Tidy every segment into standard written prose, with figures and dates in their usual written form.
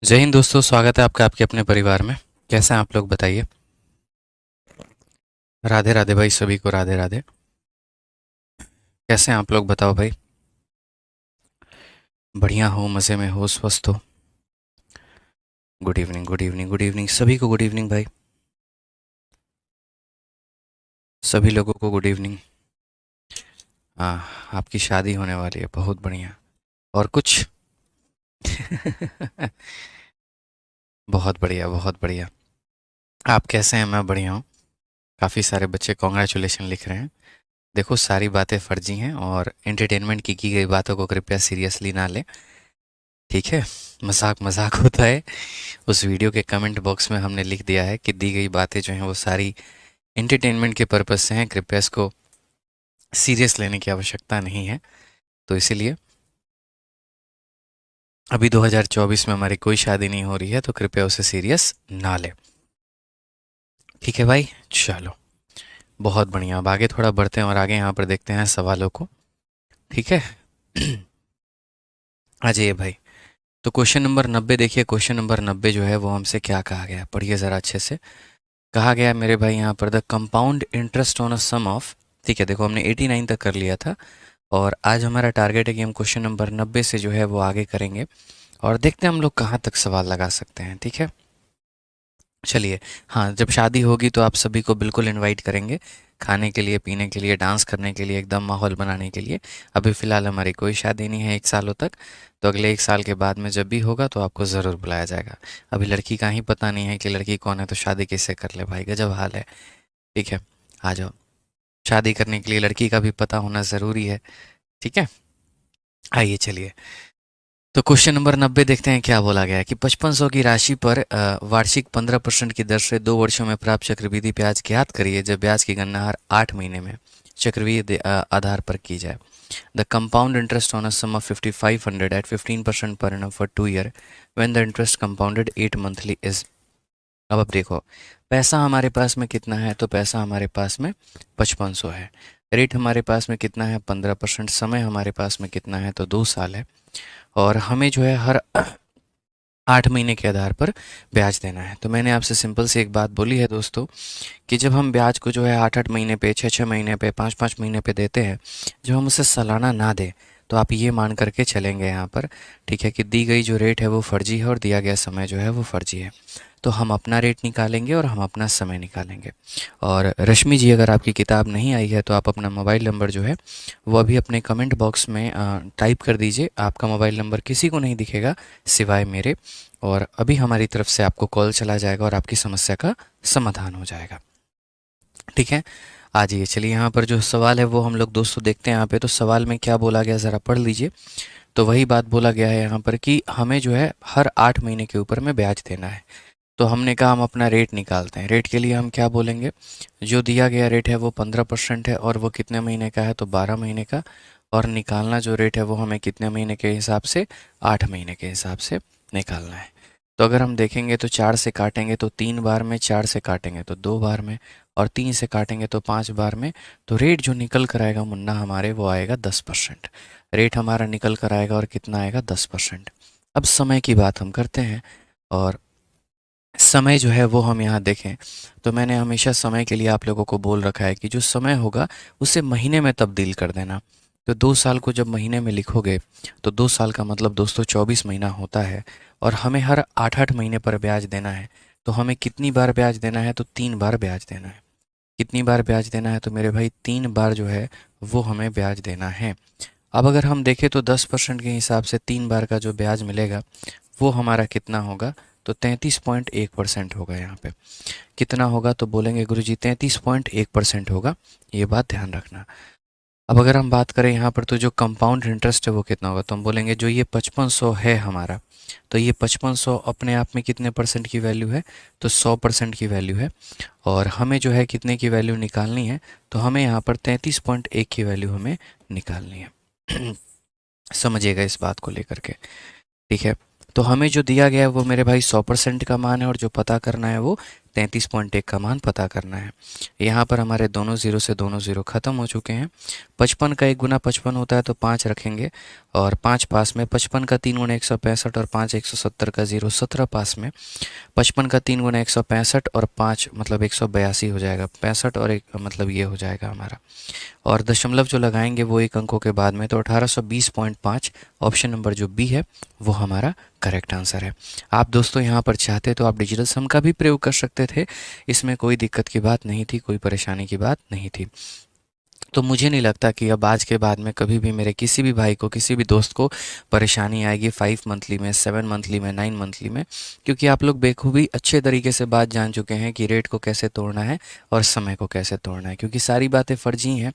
जय हिंद दोस्तों, स्वागत है आपका आपके अपने परिवार में। कैसे हैं आप लोग, बताइए। राधे राधे भाई, सभी को राधे राधे। कैसे हैं आप लोग, बताओ भाई। बढ़िया हो, मज़े में हो, स्वस्थ हो। Good evening, good evening, good evening, सभी को गुड इवनिंग भाई। सभी लोगों को गुड इवनिंग। हाँ, आपकी शादी होने वाली है, बहुत बढ़िया। और कुछ? बहुत बढ़िया, बहुत बढ़िया। आप कैसे हैं? मैं बढ़िया हूँ। काफ़ी सारे बच्चे कॉन्ग्रेचुलेशन लिख रहे हैं। देखो, सारी बातें फर्जी हैं और एंटरटेनमेंट की गई बातों को कृपया सीरियसली ना लें। ठीक है। मजाक मजाक होता है। उस वीडियो के कमेंट बॉक्स में हमने लिख दिया है कि दी गई बातें जो हैं वो सारी एंटरटेनमेंट के पर्पज़ से हैं, कृपया इसको सीरियस लेने की आवश्यकता नहीं है। तो इसीलिए अभी 2024 में हमारी कोई शादी नहीं हो रही है, तो कृपया उसे सीरियस ना लें। ठीक है भाई, चलो। बहुत बढ़िया, अब आगे थोड़ा बढ़ते हैं और आगे यहाँ पर देखते हैं सवालों को। ठीक है। आ जाइए भाई। तो क्वेश्चन नंबर 90 देखिए। क्वेश्चन नंबर 90 जो है वो हमसे क्या कहा गया है, पढ़िए ज़रा अच्छे से। कहा गया है मेरे भाई यहाँ पर, the compound interest on a sum of. ठीक है, देखो हमने 89 तक कर लिया था और आज हमारा टारगेट है कि हम क्वेश्चन नंबर 90 से जो है वो आगे करेंगे और देखते हैं हम लोग कहाँ तक सवाल लगा सकते हैं। ठीक है, चलिए। हाँ, जब शादी होगी तो आप सभी को बिल्कुल इनवाइट करेंगे, खाने के लिए, पीने के लिए, डांस करने के लिए, एकदम माहौल बनाने के लिए। अभी फ़िलहाल हमारी कोई शादी नहीं है 1 सालों तक। तो अगले 1 साल के बाद में जब भी होगा तो आपको ज़रूर बुलाया जाएगा। अभी लड़की का ही पता नहीं है कि लड़की कौन है, तो शादी किससे कर ले भाई, गजब हाल है। ठीक है, आ जाओ। शादी करने के लिए लड़की का भी पता होना ज़रूरी है। ठीक है, आइए चलिए। तो क्वेश्चन नंबर 90 देखते हैं क्या बोला गया है कि 5500 की राशि पर वार्षिक 15% की दर से 2 वर्षों में प्राप्त चक्रवृद्धि ब्याज ज्ञात करिए, जब ब्याज की गणना हर 8 महीने में चक्रवृद्धि आधार पर की जाए। The compound interest on a sum of 5500 at 15% per annum for 2 year when the interest compounded 8 monthly is। अब देखो, पैसा हमारे पास में कितना है, तो पैसा हमारे पास में 5500 है। रेट हमारे पास में कितना है, 15%। समय हमारे पास में कितना है, तो 2 साल है। और हमें जो है हर 8 महीने के आधार पर ब्याज देना है। तो मैंने आपसे सिंपल सी एक बात बोली है दोस्तों, कि जब हम ब्याज को जो है 8-8 महीने पे, 6-6 महीने पे, 5-5 महीने पे देते हैं, जब हम उसे सालाना ना दें, तो आप ये मान करके चलेंगे यहाँ पर, ठीक है, कि दी गई जो रेट है वो फर्जी है और दिया गया समय जो है वो फर्जी है। तो हम अपना रेट निकालेंगे और हम अपना समय निकालेंगे। और रश्मि जी, अगर आपकी किताब नहीं आई है तो आप अपना मोबाइल नंबर जो है वो अभी अपने कमेंट बॉक्स में टाइप कर दीजिए। आपका मोबाइल नंबर किसी को नहीं दिखेगा सिवाय मेरे, और अभी हमारी तरफ से आपको कॉल चला जाएगा और आपकी समस्या का समाधान हो जाएगा। ठीक है, आ जाइए। चलिए, यहाँ पर जो सवाल है वो हम लोग दोस्तों देखते हैं। यहाँ पे तो सवाल में क्या बोला गया, ज़रा पढ़ लीजिए। तो वही बात बोला गया है यहाँ पर कि हमें जो है हर 8 महीने के ऊपर में ब्याज देना है। तो हमने कहा हम अपना रेट निकालते हैं। रेट के लिए हम क्या बोलेंगे, जो दिया गया रेट है वो 15% है और वो कितने महीने का है, तो 12 महीने का। और निकालना जो रेट है वो हमें कितने महीने के हिसाब से, 8 महीने के हिसाब से निकालना है। तो अगर हम देखेंगे तो 4 से काटेंगे तो 3 बार में, 4 से काटेंगे तो 2 बार में, और 3 से काटेंगे तो 5 बार में। तो रेट जो निकल कर आएगा मुन्ना हमारे, वो आएगा 10%। रेट हमारा निकल कर आएगा और कितना आएगा, 10%। अब समय की बात हम करते हैं, और समय जो है वो हम यहाँ देखें तो मैंने हमेशा समय के लिए आप लोगों को बोल रखा है कि जो समय होगा उसे महीने में तब्दील कर देना। तो 2 साल को जब महीने में लिखोगे तो 2 साल का मतलब दोस्तों 24 महीना होता है, और हमें हर 8-8 महीने पर ब्याज देना है। तो हमें कितनी बार ब्याज देना है, तो 3 बार ब्याज देना है। कितनी बार ब्याज देना है, तो मेरे भाई 3 बार जो है वो हमें ब्याज देना है। अब अगर हम देखें तो 10% के हिसाब से 3 बार का जो ब्याज मिलेगा वो हमारा कितना होगा, तो 33.1% होगा। यहाँ पे कितना होगा, तो बोलेंगे गुरुजी 33.1% होगा। ये बात ध्यान रखना। अब अगर हम बात करें यहाँ पर तो जो कंपाउंड इंटरेस्ट है वो कितना होगा, तो हम बोलेंगे जो ये 5500 है हमारा, तो ये 5500 अपने आप में कितने परसेंट की वैल्यू है, तो 100% की वैल्यू है। और हमें जो है कितने की वैल्यू निकालनी है, तो हमें यहाँ पर 33.1 की वैल्यू हमें निकालनी है। समझिएगा इस बात को लेकर के। ठीक है, तो हमें जो दिया गया है वो मेरे भाई 100% का मान है, और जो पता करना है वो 33.1 का मान पता करना है। यहाँ पर हमारे दोनों ज़ीरो से दोनों ज़ीरो ख़त्म हो चुके हैं। 55 का 1 गुना 55 होता है तो 5 रखेंगे और 5 पास में। 55 का 3 गुना 165 और 5 170 का 0 17 पास में। 55 का 3 गुना 165 और 5 मतलब 182 हो जाएगा। 65 और एक मतलब ये हो जाएगा हमारा, और दशमलव जो लगाएंगे वो एक अंकों के बाद में, तो 1820.5 ऑप्शन नंबर जो बी है वो हमारा करेक्ट आंसर है। आप दोस्तों यहाँ पर चाहते तो आप डिजिटल सम का भी प्रयोग कर सकते थे, इसमें कोई दिक्कत की बात नहीं थी, कोई परेशानी की बात नहीं थी। तो मुझे नहीं लगता कि अब आज के बाद में कभी भी मेरे किसी भी भाई को, किसी भी दोस्त को परेशानी आएगी 5 मंथली में, 7 मंथली में, 9 मंथली में, क्योंकि आप लोग बेखूबी अच्छे तरीके से बात जान चुके हैं कि रेट को कैसे तोड़ना है और समय को कैसे तोड़ना है, क्योंकि सारी बातें फर्जी हैं।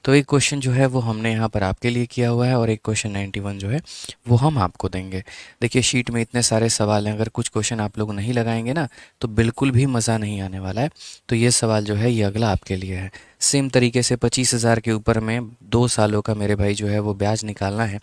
तो एक क्वेश्चन जो है वो हमने यहाँ पर आपके लिए किया हुआ है और एक क्वेश्चन 91 जो है वो हम आपको देंगे। देखिए शीट में इतने सारे सवाल हैं, अगर कुछ क्वेश्चन आप लोग नहीं लगाएंगे ना तो बिल्कुल भी मज़ा नहीं आने वाला है। तो ये सवाल जो है ये अगला आपके लिए है। सेम तरीके से 25,000 के ऊपर में 2 सालों का मेरे भाई जो है वो ब्याज निकालना है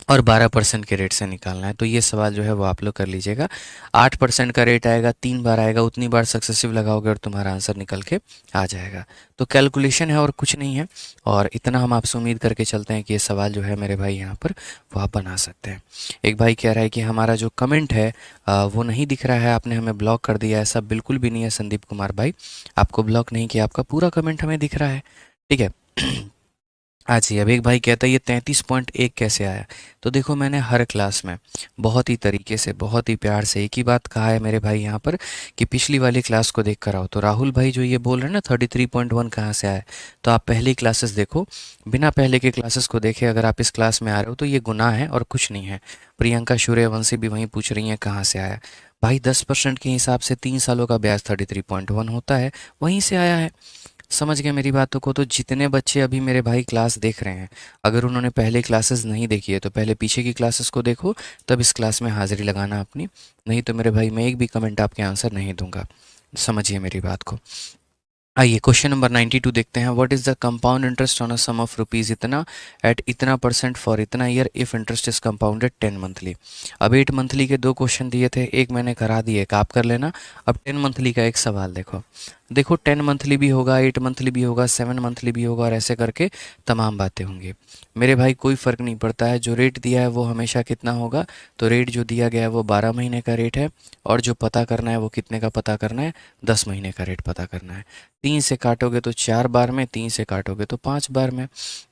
और 12% के रेट से निकालना है। तो ये सवाल जो है वो आप लोग कर लीजिएगा। 8% का रेट आएगा, 3 बार आएगा, उतनी बार सक्सेसिव लगाओगे और तुम्हारा आंसर निकल के आ जाएगा। तो कैलकुलेशन है और कुछ नहीं है, और इतना हम आपसे उम्मीद करके चलते हैं कि ये सवाल जो है मेरे भाई यहाँ पर वो आप बना सकते हैं। एक भाई कह रहा है कि हमारा जो कमेंट है वो नहीं दिख रहा है, आपने हमें ब्लॉक कर दिया। ऐसा बिल्कुल भी नहीं है संदीप कुमार भाई, आपको ब्लॉक नहीं किया, आपका पूरा कमेंट हमें दिख रहा है। ठीक है। आज ही अब एक भाई कहता है ये 33.1 कैसे आया। तो देखो मैंने हर क्लास में बहुत ही तरीके से, बहुत ही प्यार से एक ही बात कहा है मेरे भाई यहाँ पर कि पिछली वाली क्लास को देख कर आओ। तो राहुल भाई जो ये बोल रहे हैं ना 33.1 कहाँ से आया, तो आप पहली क्लासेस देखो, बिना पहले के क्लासेस को देखे अगर आप इस क्लास में आ रहे हो तो ये गुनाह है और कुछ नहीं है। प्रियंका सूर्यवंशी भी वहीं पूछ रही हैं कहाँ से आया। भाई 10% के हिसाब से 3 सालों का ब्याज 33.1 होता है, वहीं से आया है। समझ गए मेरी बातों को। तो जितने बच्चे अभी मेरे भाई क्लास देख रहे हैं, अगर उन्होंने पहले क्लासेस नहीं देखी है तो पहले पीछे की क्लासेस को देखो, तब इस क्लास में हाज़िरी लगाना अपनी। नहीं तो मेरे भाई मैं एक भी कमेंट आपके आंसर नहीं दूंगा, समझिए मेरी बात को। आइए क्वेश्चन नंबर 92 देखते हैं। What is the compound interest on a sum of rupees इतना एट इतना परसेंट फॉर इतना year if interest is compounded 10 monthly. अब 8 मंथली के 2 क्वेश्चन दिए थे, एक मैंने करा दिए, एक आप कर लेना। अब 10 मंथली का एक सवाल देखो। देखो 10 मंथली भी होगा, 8 मंथली भी होगा, 7 मंथली भी होगा, और ऐसे करके तमाम बातें होंगी। मेरे भाई कोई फ़र्क नहीं पड़ता है, जो रेट दिया है वो हमेशा कितना होगा। तो रेट जो दिया गया है वो 12 महीने का रेट है, और जो पता करना है वो कितने का पता करना है, 10 महीने का रेट पता करना है। 3 से काटोगे तो 4 बार में, 3 से काटोगे तो 5 बार में,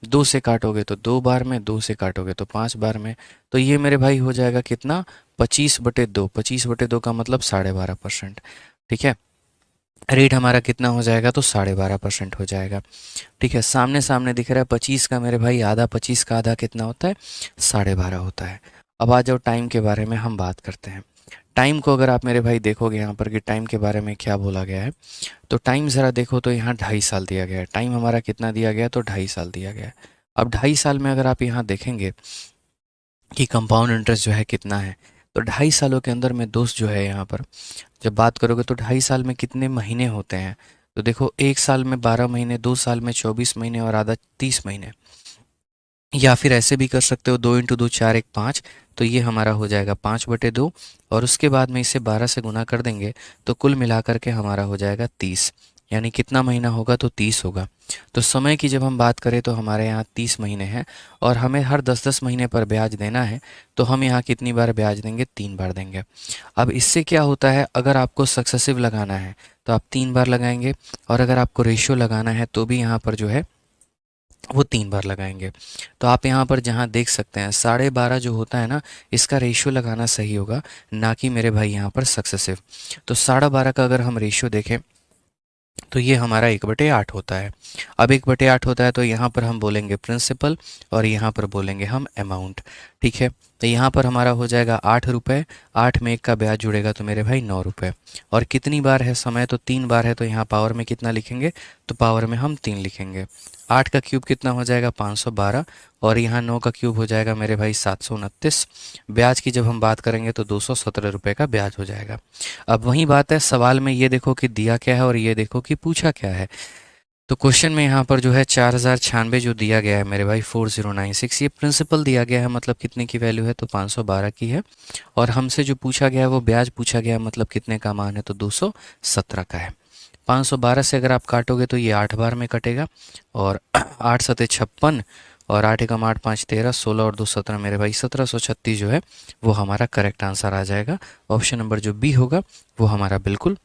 2 से काटोगे तो 2 बार में, 2 से काटोगे तो 5 बार में। तो ये मेरे भाई हो जाएगा कितना, 25/2। 25/2 का मतलब 12.5%। ठीक है, रेट हमारा कितना हो जाएगा, तो 12.5% हो जाएगा। ठीक है, सामने सामने दिख रहा है 25 का मेरे भाई आधा, 25 का आधा कितना होता है, 12.5 होता है। अब आ जाओ टाइम के बारे में हम बात करते हैं। टाइम को अगर आप मेरे भाई देखोगे यहाँ पर कि टाइम के बारे में क्या बोला गया है, तो टाइम ज़रा देखो तो यहाँ 2.5 साल दिया गया है। टाइम हमारा कितना दिया गया है, तो 2.5 साल दिया गया है। अब 2.5 साल में अगर आप यहाँ देखेंगे कि कंपाउंड इंटरेस्ट जो है कितना है, तो 2.5 सालों के अंदर में दोस्त जो है यहाँ पर जब बात करोगे तो 2.5 साल में कितने महीने होते हैं। तो देखो 1 साल में 12 महीने, 2 साल में 24 महीने और आधा 30 महीने। या फिर ऐसे भी कर सकते हो 2 × 2 4 1 5, तो ये हमारा हो जाएगा 5/2, और उसके बाद में इसे 12 से गुना कर देंगे तो कुल मिलाकर के हमारा हो जाएगा 30। यानी कितना महीना होगा, तो 30 होगा। तो समय की जब हम बात करें तो हमारे यहाँ 30 महीने हैं, और हमें हर 10-10 महीने पर ब्याज देना है। तो हम यहाँ कितनी बार ब्याज देंगे, 3 बार देंगे। अब इससे क्या होता है, अगर आपको सक्सेसिव लगाना है तो आप 3 बार लगाएंगे, और अगर आपको रेशियो लगाना है तो भी यहाँ पर जो है वो 3 बार लगाएंगे। तो आप यहाँ पर जहाँ देख सकते हैं 12.5 जो होता है ना, इसका रेशियो लगाना सही होगा, ना कि मेरे भाई यहाँ पर सक्सेसिव। तो 12.5 का अगर हम रेशियो देखें तो ये हमारा 1/8 होता है। अब 1/8 होता है तो यहाँ पर हम बोलेंगे प्रिंसिपल, और यहाँ पर बोलेंगे हम अमाउंट। ठीक है, तो यहाँ पर हमारा हो जाएगा 8 रुपये। 8 में 1 का ब्याज जुड़ेगा तो मेरे भाई 9 रुपये। और कितनी बार है समय, तो 3 बार है, तो यहाँ पावर में कितना लिखेंगे, तो पावर में हम 3 लिखेंगे। 8 का क्यूब कितना हो जाएगा, 512, और यहाँ 9 का क्यूब हो जाएगा मेरे भाई 729। ब्याज की जब हम बात करेंगे तो 217 रुपये का ब्याज हो जाएगा। अब वही बात है, सवाल में ये देखो कि दिया क्या है और ये देखो कि पूछा क्या है। तो क्वेश्चन में यहाँ पर जो है 4096 जो दिया गया है मेरे भाई 4096, ये प्रिंसिपल दिया गया है, मतलब कितने की वैल्यू है तो 512 की है। और हमसे जो पूछा गया है वो ब्याज पूछा गया है, मतलब कितने का मान है तो 217 का है। 512 से अगर आप काटोगे तो ये 8 बार में कटेगा, और 8 सते 56, और 8 एकम 8 5 13, 16 और 2 17 मेरे भाई 1736 जो है वो हमारा करेक्ट आंसर आ जाएगा। ऑप्शन नंबर जो बी होगा वो हमारा बिल्कुल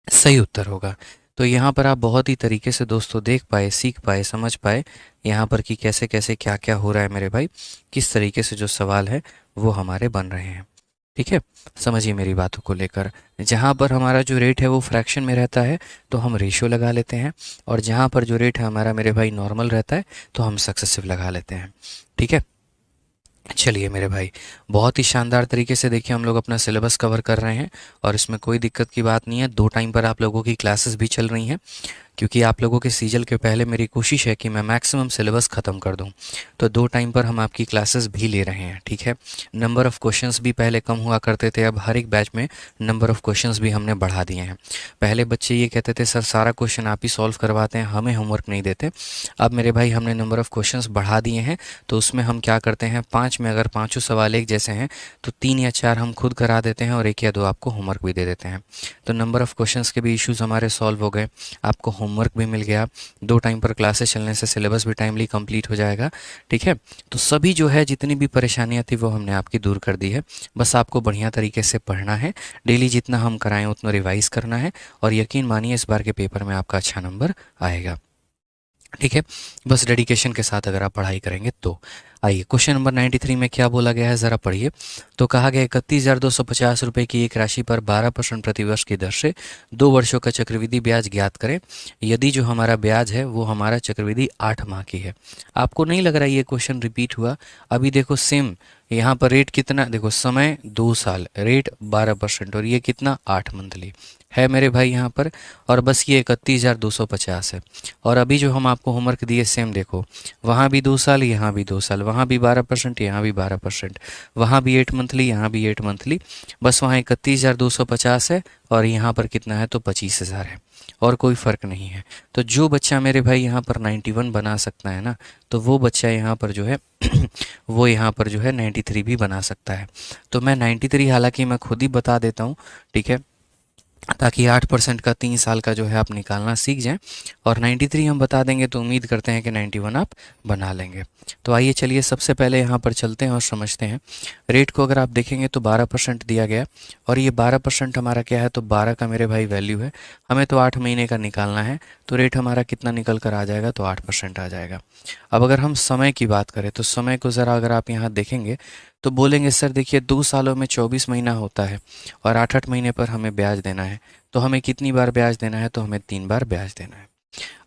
सही उत्तर होगा। तो यहाँ पर आप बहुत ही तरीके से दोस्तों देख पाए, सीख पाए, समझ पाए यहाँ पर कि कैसे कैसे क्या क्या हो रहा है मेरे भाई, किस तरीके से जो सवाल है वो हमारे बन रहे हैं। ठीक है, समझिए मेरी बातों को लेकर। जहाँ पर हमारा जो रेट है वो फ्रैक्शन में रहता है तो हम रेशियो लगा लेते हैं, और जहाँ पर जो रेट है हमारा मेरे भाई नॉर्मल रहता है तो हम सक्सेसिव लगा लेते हैं। ठीक है, चलिए मेरे भाई, बहुत ही शानदार तरीके से देखिए हम लोग अपना सिलेबस कवर कर रहे हैं, और इसमें कोई दिक्कत की बात नहीं है। 2 टाइम पर आप लोगों की क्लासेस भी चल रही हैं, क्योंकि आप लोगों के सीजल के पहले मेरी कोशिश है कि मैं मैक्सिमम सिलेबस ख़त्म कर दूं। तो 2 टाइम पर हम आपकी क्लासेस भी ले रहे हैं। ठीक है, नंबर ऑफ़ क्वेश्चंस भी पहले कम हुआ करते थे, अब हर एक बैच में नंबर ऑफ़ क्वेश्चंस भी हमने बढ़ा दिए हैं। पहले बच्चे ये कहते थे सर सारा क्वेश्चन आप ही सॉल्व करवाते हैं, हमें होमवर्क नहीं देते। अब मेरे भाई हमने नंबर ऑफ़ क्वेश्चंस बढ़ा दिए हैं, तो उसमें हम क्या करते हैं, 5 में अगर पाँचों सवाल एक जैसे हैं तो 3 या 4 हम खुद करा देते हैं, और 1 या 2 आपको होमवर्क भी दे देते हैं। तो नंबर ऑफ़ क्वेश्चंस के भी इश्यूज़ हमारे सॉल्व हो गए, आपको होमवर्क भी मिल गया। 2 टाइम पर क्लासेस चलने से सिलेबस भी टाइमली कंप्लीट हो जाएगा। ठीक है, तो सभी जो है जितनी भी परेशानियां थी वो हमने आपकी दूर कर दी है। बस आपको बढ़िया तरीके से पढ़ना है, डेली जितना हम कराएं उतना रिवाइज करना है, और यकीन मानिए इस बार के पेपर में आपका अच्छा नंबर आएगा। ठीक है, बस डेडिकेशन के साथ अगर आप पढ़ाई करेंगे तो। आइए क्वेश्चन नंबर 93 में क्या बोला गया है ज़रा पढ़िए। तो कहा गया 31,250 रुपये की एक राशि पर 12% प्रतिवर्ष की दर से 2 वर्षों का चक्रवृद्धि ब्याज ज्ञात करें, यदि जो हमारा ब्याज है वो हमारा चक्रवृद्धि 8 माह की है। आपको नहीं लग रहा ये क्वेश्चन रिपीट हुआ? अभी देखो सेम, यहाँ पर रेट कितना, देखो समय 2 साल, रेट 12%, और ये कितना 8 मंथली है मेरे भाई यहाँ पर, और बस ये 31,250 है। और अभी जो हम आपको होमवर्क दिए सेम देखो, वहाँ भी 2 साल, यहाँ भी 2 साल, वहाँ भी 12%, यहाँ भी 12%, वहाँ भी 8 मंथली, यहाँ भी 8 मंथली, बस वहाँ 31,250 है, और यहाँ पर कितना है तो 25,000 है, और कोई फ़र्क नहीं है। तो जो बच्चा मेरे भाई यहाँ पर 91 बना सकता है ना, तो वो बच्चा यहाँ पर जो है वो यहाँ पर जो है 93 भी बना सकता है। तो मैं 93 हालांकि मैं खुद ही बता देता हूँ, ठीक है, ताकि 8% का 3 साल का जो है आप निकालना सीख जाएं, और 93 हम बता देंगे तो उम्मीद करते हैं कि 91 आप बना लेंगे। तो आइए चलिए सबसे पहले यहाँ पर चलते हैं और समझते हैं। रेट को अगर आप देखेंगे तो 12% दिया गया, और ये 12% हमारा क्या है तो 12 का मेरे भाई वैल्यू है, हमें तो 8 महीने का निकालना है, तो रेट हमारा कितना निकल कर आ जाएगा तो 8% आ जाएगा। अब अगर हम समय की बात करें तो समय को ज़रा अगर आप यहाँ देखेंगे तो बोलेंगे सर देखिए 2 सालों में 24 महीना होता है, और 8-8 महीने पर हमें ब्याज देना है, तो हमें कितनी बार ब्याज देना है तो हमें 3 बार ब्याज देना है।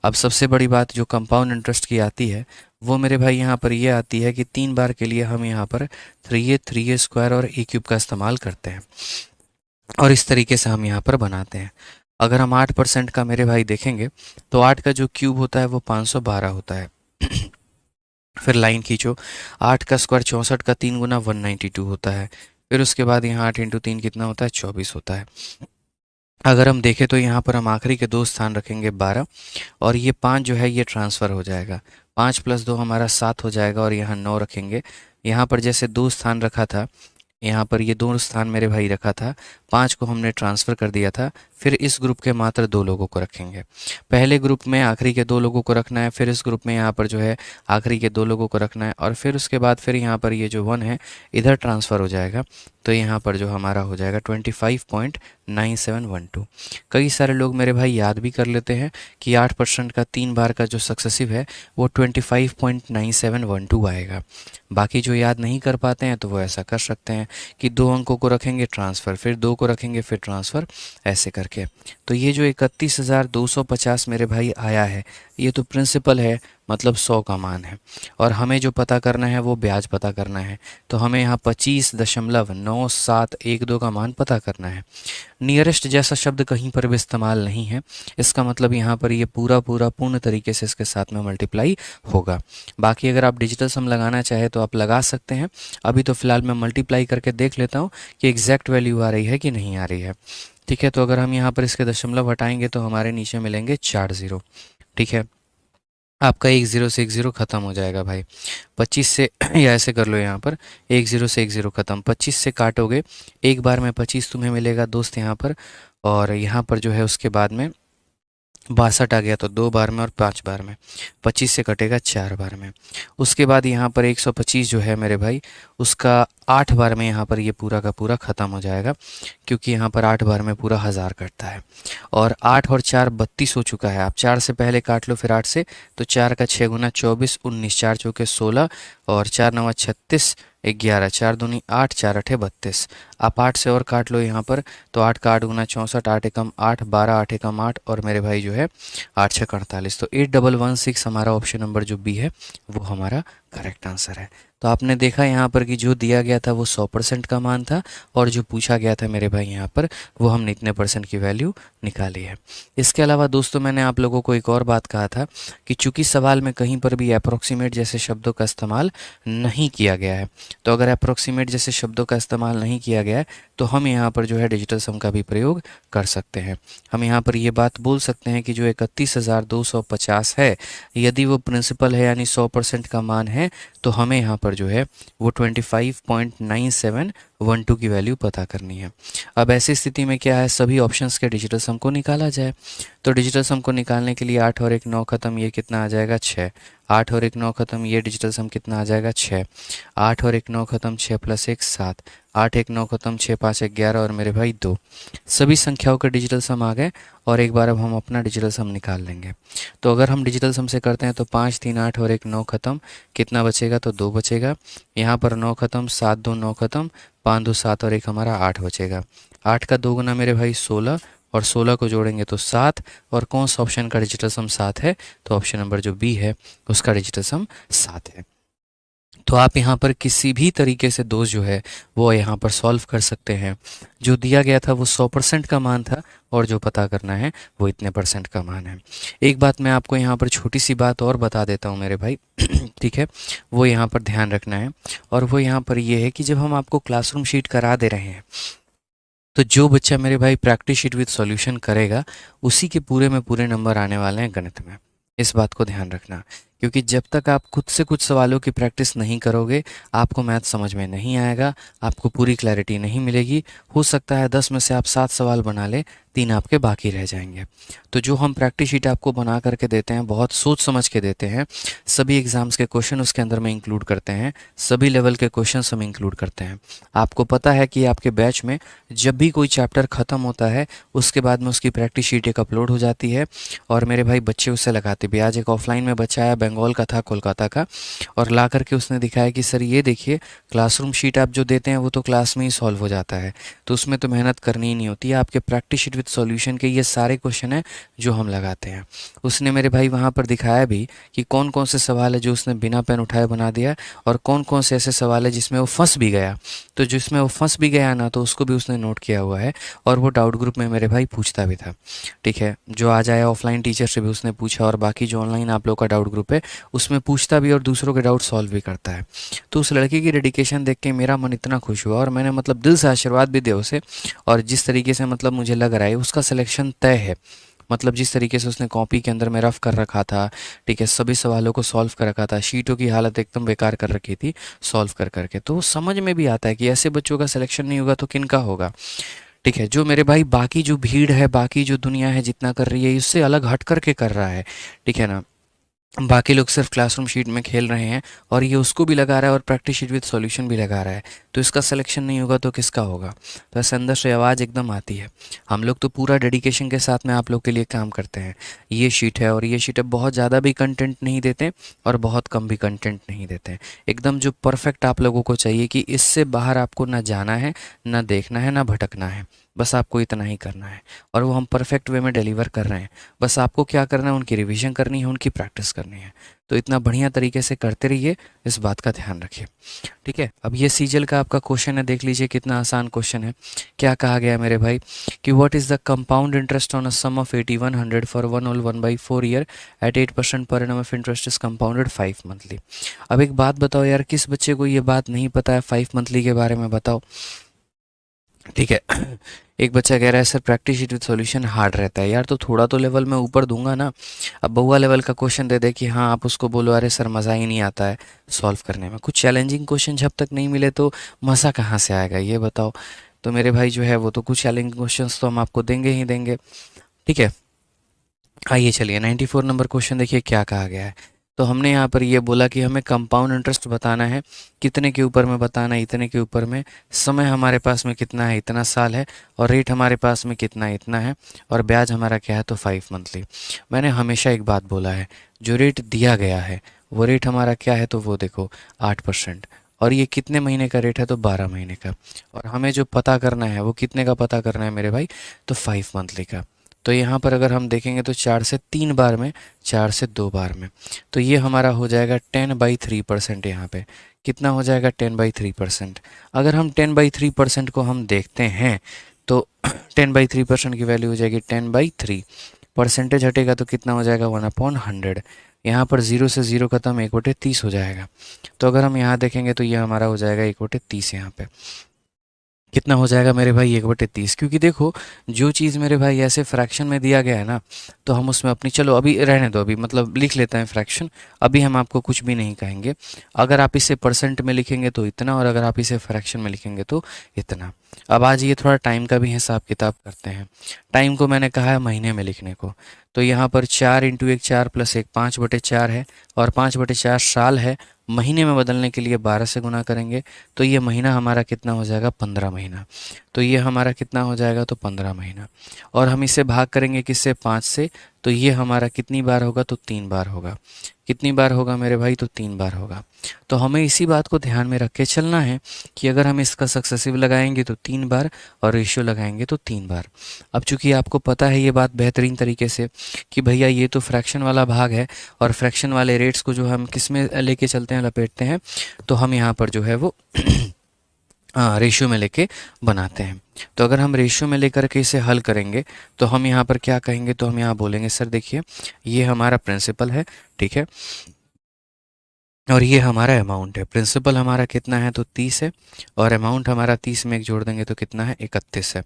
अब सबसे बड़ी बात जो कंपाउंड इंटरेस्ट की आती है वो मेरे भाई यहाँ पर ये आती है कि 3 बार के लिए हम यहाँ पर 3a 3a स्क्वायर और a क्यूब का इस्तेमाल करते हैं, और इस तरीके से हम यहाँ पर बनाते हैं। अगर हम 8% का मेरे भाई देखेंगे तो 8 का जो क्यूब होता है वो 512 होता है। फिर लाइन खींचो, 8 का स्क्वायर 64 का 3 गुना 192 होता है। फिर उसके बाद यहाँ 8 इंटू 3 कितना होता है 24 होता है। अगर हम देखें तो यहाँ पर हम आखिरी के 2 स्थान रखेंगे 12, और ये 5 जो है ये ट्रांसफ़र हो जाएगा, 5 + 2 हमारा 7 हो जाएगा, और यहाँ 9 रखेंगे। यहाँ पर जैसे 2 स्थान रखा था, यहाँ पर ये 2 स्थान मेरे भाई रखा था, 5 को हमने ट्रांसफ़र कर दिया था। फिर इस ग्रुप के मात्र 2 लोगों को रखेंगे, पहले ग्रुप में आखिरी के 2 लोगों को रखना है, फिर इस ग्रुप में यहाँ पर जो है आखिरी के 2 लोगों को रखना है, और फिर उसके बाद फिर यहाँ पर ये जो 1 है इधर ट्रांसफ़र हो जाएगा, तो यहाँ पर जो हमारा हो जाएगा 25.9712। कई सारे लोग मेरे भाई याद भी कर लेते हैं कि 8% का 3 बार का जो सक्सेसिव है वो 25.9712 आएगा। बाकी जो याद नहीं कर पाते हैं तो वो ऐसा कर सकते हैं कि 2 अंकों को रखेंगे ट्रांसफ़र, फिर 2 को रखेंगे फिर ट्रांसफ़र, ऐसे करके। तो ये जो 31,250 मेरे भाई आया है ये तो प्रिंसिपल है, मतलब 100 का मान है, और हमें जो पता करना है वो ब्याज पता करना है। तो हमें यहाँ 25.9712 का मान पता करना है। नियरेस्ट जैसा शब्द कहीं पर भी इस्तेमाल नहीं है, इसका मतलब यहाँ पर ये पूर्ण तरीके से इसके साथ में मल्टीप्लाई होगा। बाकी अगर आप डिजिटल सम लगाना चाहे तो आप लगा सकते हैं। अभी तो फिलहाल मैं मल्टीप्लाई करके देख लेता हूँ कि एग्जैक्ट वैल्यू आ रही है कि नहीं आ रही है। ठीक है, तो अगर हम यहाँ पर इसके दशमलव हटाएंगे तो हमारे नीचे मिलेंगे 4 0। ठीक है, आपका 10 से 10 ख़त्म हो जाएगा भाई। 25 से या ऐसे कर लो यहाँ पर, 10 से 10 ख़त्म, 25 से काटोगे, एक बार में 25 तुम्हें मिलेगा दोस्त यहाँ पर, और यहाँ पर जो है उसके बाद में 62 आ गया तो 2 बार में और 5 बार में, 25 से कटेगा 4 बार में। उसके बाद यहाँ पर 125 जो है मेरे भाई, उसका 8 बार में यहाँ पर ये पूरा का पूरा ख़त्म हो जाएगा, क्योंकि यहाँ पर 8 बार में पूरा 1000 कटता है। और 8 और 4 32 हो चुका है, आप 4 से पहले काट लो फिर 8 से, तो 4 का 6 गुना 24, 19, 4 चौके 16 और 4 नवा 36, 11, 4 दूनी 8, 4 अठे 32। आप 8 से और काट लो यहाँ पर, तो 8 का 8 गुना 64, 8 एकम 8, 12, 8 एकम 8 और मेरे भाई जो है 8 6 48, तो 8116 हमारा ऑप्शन नंबर जो बी है वो हमारा करेक्ट आंसर है। तो आपने देखा यहाँ पर कि जो दिया गया था वो 100% का मान था, और जो पूछा गया था मेरे भाई यहाँ पर वो हमने इतने परसेंट की वैल्यू निकाली है। इसके अलावा दोस्तों मैंने आप लोगों को एक और बात कहा था कि चूंकि सवाल में कहीं पर भी अप्रोक्सीमेट जैसे शब्दों का इस्तेमाल नहीं किया गया है, तो अगर अप्रोक्सीमेट जैसे शब्दों का इस्तेमाल नहीं किया गया है तो हम यहाँ पर जो है डिजिटल सम का भी प्रयोग कर सकते हैं। हम यहाँ पर ये बात बोल सकते हैं कि जो 31,250 है, यदि वो प्रिंसिपल है यानी 100% का मान है, तो हमें यहाँ पर जो है वो 25.9712 की वैल्यू पता करनी है। अब ऐसी स्थिति में क्या है, सभी ऑप्शंस के डिजिटल सम को निकाला जाए। तो डिजिटल सम को निकालने के लिए 8 और 1 9 ख़त्म, ये कितना आ जाएगा 6, 8 और 1 9 ख़त्म, ये डिजिटल सम कितना आ जाएगा 6, 8 और 1 9 ख़त्म, 6 + 1 7, 8 1 9 ख़त्म, 6 5 11 और मेरे भाई 2। सभी संख्याओं के डिजिटल सम आ गए, और एक बार अब हम अपना डिजिटल सम निकाल लेंगे। तो अगर हम डिजिटल सम से करते हैं तो 5 3 8 और 1 9 ख़त्म, कितना बचेगा, तो 2 बचेगा। यहाँ पर 9 ख़त्म, 7 2 9 ख़त्म, 5 2 7 और 1 हमारा 8 बचेगा। 8 का 2 गुना मेरे भाई 16, और 16 को जोड़ेंगे तो 7, और कौन सा ऑप्शन का डिजिटल सम 7 है, तो ऑप्शन नंबर जो बी है उसका डिजिटल सम 7 है। तो आप यहाँ पर किसी भी तरीके से दोस्त जो है वो यहाँ पर सॉल्व कर सकते हैं। जो दिया गया था वो 100% का मान था, और जो पता करना है वो इतने परसेंट का मान है। एक बात मैं आपको यहाँ पर छोटी सी बात और बता देता हूँ मेरे भाई ठीक है, वो यहाँ पर ध्यान रखना है, और वो यहाँ पर ये है कि जब हम आपको क्लासरूम शीट करा दे रहे हैं, तो जो बच्चा मेरे भाई प्रैक्टिस शीट विद सॉल्यूशन करेगा उसी के पूरे में पूरे नंबर आने वाले हैं गणित में। इस बात को ध्यान रखना, क्योंकि जब तक आप खुद से कुछ सवालों की प्रैक्टिस नहीं करोगे आपको मैथ समझ में नहीं आएगा, आपको पूरी क्लैरिटी नहीं मिलेगी। हो सकता है 10 में से आप 7 सवाल बना ले, 3 आपके बाकी रह जाएंगे। तो जो हम प्रैक्टिस शीट आपको बना करके देते हैं बहुत सोच समझ के देते हैं, सभी एग्ज़ाम्स के क्वेश्चन उसके अंदर में इंक्लूड करते हैं, सभी लेवल के क्वेश्चन हम इंक्लूड करते हैं। आपको पता है कि आपके बैच में जब भी कोई चैप्टर ख़त्म होता है उसके बाद में उसकी प्रैक्टिस शीट एक अपलोड हो जाती है, और मेरे भाई बच्चे उससे लगाते भी। आज एक ऑफलाइन में बच्चा आया, बंगाल का था, कोलकाता का, और ला करके उसने दिखाया कि सर ये देखिए क्लासरूम शीट आप जो देते हैं वो तो क्लास में ही सॉल्व हो जाता है, तो उसमें तो मेहनत करनी ही नहीं होती है, आपके प्रैक्टिस शीट विद सॉल्यूशन के ये सारे क्वेश्चन हैं जो हम लगाते हैं। उसने मेरे भाई वहाँ पर दिखाया भी कि कौन कौन से सवाल है जो उसने बिना पेन उठाए बना दिया, और कौन कौन से ऐसे सवाल है जिसमें वो फंस भी गया। तो जिसमें वो फंस भी गया ना, तो उसको भी उसने नोट किया हुआ है, और वो डाउट ग्रुप में मेरे भाई पूछता भी था। ठीक है, जो आ जाए ऑफलाइन टीचर से भी उसने पूछा, और बाकी जो ऑनलाइन आप लोग का डाउट ग्रुप है उसमें पूछता भी और दूसरों के डाउट सॉल्व भी करता है। तो उस लड़के की डेडिकेशन देख के मेरा मन इतना खुश हुआ, और मैंने मतलब दिल से आशीर्वाद भी दिया उसे, और जिस तरीके से मतलब मुझे लग रहा है उसका सिलेक्शन तय है। मतलब जिस तरीके से उसने कॉपी के अंदर में रफ कर रखा था, ठीक है, सभी सवालों को सॉल्व कर रखा था, शीटों की हालत एकदम बेकार कर रखी थी सॉल्व कर करके, तो समझ में भी आता है कि ऐसे बच्चों का सिलेक्शन नहीं होगा तो किन का होगा। ठीक है, जो मेरे भाई बाकी जो भीड़ है, बाकी जो दुनिया है जितना कर रही है इससे अलग हट करके कर रहा है, ठीक है ना। बाकी लोग सिर्फ क्लासरूम शीट में खेल रहे हैं, और ये उसको भी लगा रहा है और प्रैक्टिस शीट विद सॉल्यूशन भी लगा रहा है, तो इसका सिलेक्शन नहीं होगा तो किसका होगा। तो ऐसे अंदर से आवाज़ एकदम आती है। हम लोग तो पूरा डेडिकेशन के साथ में आप लोग के लिए काम करते हैं। ये शीट है, और ये शीट है, बहुत ज़्यादा भी कंटेंट नहीं देते और बहुत कम भी कंटेंट नहीं देते हैं, एकदम जो परफेक्ट आप लोगों को चाहिए कि इससे बाहर आपको ना जाना है, ना देखना है, ना भटकना है, बस आपको इतना ही करना है, और वो हम परफेक्ट वे में डिलीवर कर रहे हैं। बस आपको क्या करना है, उनकी रिवीजन करनी है, उनकी प्रैक्टिस करनी है। तो इतना बढ़िया तरीके से करते रहिए, इस बात का ध्यान रखिए। ठीक है, अब ये सीजल का आपका क्वेश्चन है, देख लीजिए कितना आसान क्वेश्चन है। क्या कहा गया है मेरे भाई कि what is the compound interest on a sum of 8100 for 1/4 year at 8% per annum of interest is compounded 5 monthly. अब एक बात बताओ यार, किस बच्चे को ये बात नहीं पता है 5 मंथली के बारे में, बताओ। ठीक है एक बच्चा कह रहा है sir practice sheet with solution hard रहता है। यार तो थोड़ा तो लेवल में ऊपर दूंगा ना। अब बहुआ लेवल का क्वेश्चन दे दे कि हाँ आप उसको बोलो अरे सर मज़ा ही नहीं आता है सॉल्व करने में। कुछ चैलेंजिंग क्वेश्चन जब तक नहीं मिले तो मज़ा कहाँ से आएगा ये बताओ। तो मेरे भाई जो है वो तो कुछ चैलेंजिंग क्वेश्चंस तो हम आपको देंगे ही देंगे। ठीक है, आइए चलिए 94 नंबर क्वेश्चन देखिए क्या कहा गया है। तो हमने यहाँ पर ये बोला कि हमें कंपाउंड इंटरेस्ट बताना है, कितने के ऊपर में बताना है, इतने के ऊपर में, समय हमारे पास में कितना है, इतना साल है, और रेट हमारे पास में कितना है, इतना है, और ब्याज हमारा क्या है तो 5 मंथली। मैंने हमेशा एक बात बोला है, जो रेट दिया गया है वो रेट हमारा क्या है तो वो देखो 8%, और ये कितने महीने का रेट है तो 12 महीने का, और हमें जो पता करना है वो कितने का पता करना है मेरे भाई तो 5 मंथली का। तो यहाँ पर अगर हम देखेंगे तो 4 से 3 बार में, 4 से 2 बार में, तो ये हमारा हो जाएगा 10/3%। यहाँ पे कितना हो जाएगा 10/3%। अगर हम 10/3% को हम देखते हैं तो 10/3% की वैल्यू हो जाएगी 10/3, परसेंटेज हटेगा तो कितना हो जाएगा 1/100। यहाँ पर 0 से 0 खत्म 1/30 हो जाएगा। तो अगर हम यहाँ देखेंगे तो ये हमारा हो जाएगा 1/30। यहाँ पे कितना हो जाएगा मेरे भाई 1/30, क्योंकि देखो जो चीज़ मेरे भाई ऐसे फ्रैक्शन में दिया गया है ना, तो हम उसमें अपनी, चलो अभी रहने दो, अभी मतलब लिख लेते हैं फ्रैक्शन, अभी हम आपको कुछ भी नहीं कहेंगे। अगर आप इसे परसेंट में लिखेंगे तो इतना, और अगर आप इसे फ्रैक्शन में लिखेंगे तो इतना। अब आज ये थोड़ा टाइम का भी हिसाब किताब करते हैं। टाइम को मैंने कहा है महीने में लिखने को, तो यहाँ पर 4 इंटू 1 4 प्लस 1 5/4 है, और 5/4 साल है। महीने में बदलने के लिए 12 से गुना करेंगे, तो ये महीना हमारा कितना हो जाएगा 15 महीना। तो ये हमारा कितना हो जाएगा तो 15 महीना, और हम इसे भाग करेंगे किससे 5 से, तो ये हमारा कितनी बार होगा तो 3 बार होगा। कितनी बार होगा मेरे भाई तो 3 बार होगा। तो हमें इसी बात को ध्यान में रख के चलना है कि अगर हम इसका सक्सेसिव लगाएंगे तो 3 बार, और रेशियो लगाएंगे तो 3 बार। अब चूंकि आपको पता है ये बात बेहतरीन तरीके से कि भैया ये तो फ्रैक्शन वाला भाग है, और फ्रैक्शन वाले रेट्स को जो हम किस में लेके चलते हैं लपेटते हैं, तो हम यहाँ पर जो है वो रेशियो में लेके बनाते हैं। तो अगर हम रेशियो में लेकर के इसे हल करेंगे तो हम यहाँ पर क्या कहेंगे, तो हम यहाँ बोलेंगे सर देखिए ये हमारा प्रिंसिपल है, ठीक है, और ये हमारा अमाउंट है। प्रिंसिपल हमारा कितना है तो 30 है, और अमाउंट हमारा 30 में एक जोड़ देंगे तो कितना है 31 है।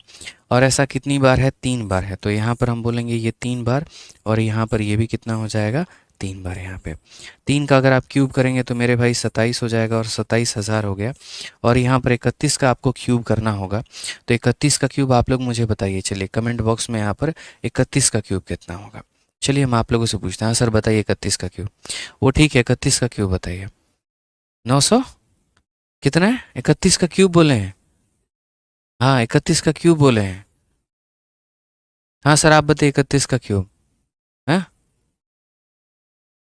और ऐसा कितनी बार है 3 बार है, तो यहाँ पर हम बोलेंगे ये 3 बार, और यहाँ पर ये भी कितना हो जाएगा 3 बार। यहाँ पे 3 का अगर आप क्यूब करेंगे तो मेरे भाई 27 हो जाएगा, और 27,000 हो गया। और यहाँ पर 31 का आपको क्यूब करना होगा, तो 31 का क्यूब आप लोग मुझे बताइए, चलिए कमेंट बॉक्स में यहाँ पर 31 का क्यूब कितना होगा। चलिए हम आप लोगों से पूछते हैं, हाँ सर बताइए 31 का क्यूब। वो ठीक है 31 का क्यूब बताइए। 900 कितना है 31 का क्यूब बोले हैं। हाँ 31 का क्यूब बोले हैं। हाँ सर आप बताइए 31 का क्यूब है।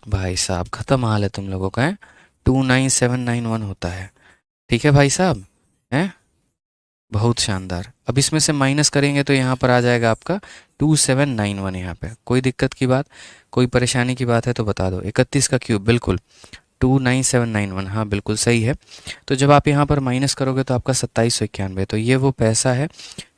भाई साहब खत्म हाल है तुम लोगों का है, 29791 होता है। ठीक है भाई साहब हैं, बहुत शानदार। अब इसमें से माइनस करेंगे तो यहाँ पर आ जाएगा आपका 2791। यहाँ पे कोई दिक्कत की बात, कोई परेशानी की बात है तो बता दो। 31 का क्यूब बिल्कुल 29791, हाँ बिल्कुल सही है। तो जब आप यहाँ पर माइनस करोगे तो आपका 2791, तो ये वो पैसा है,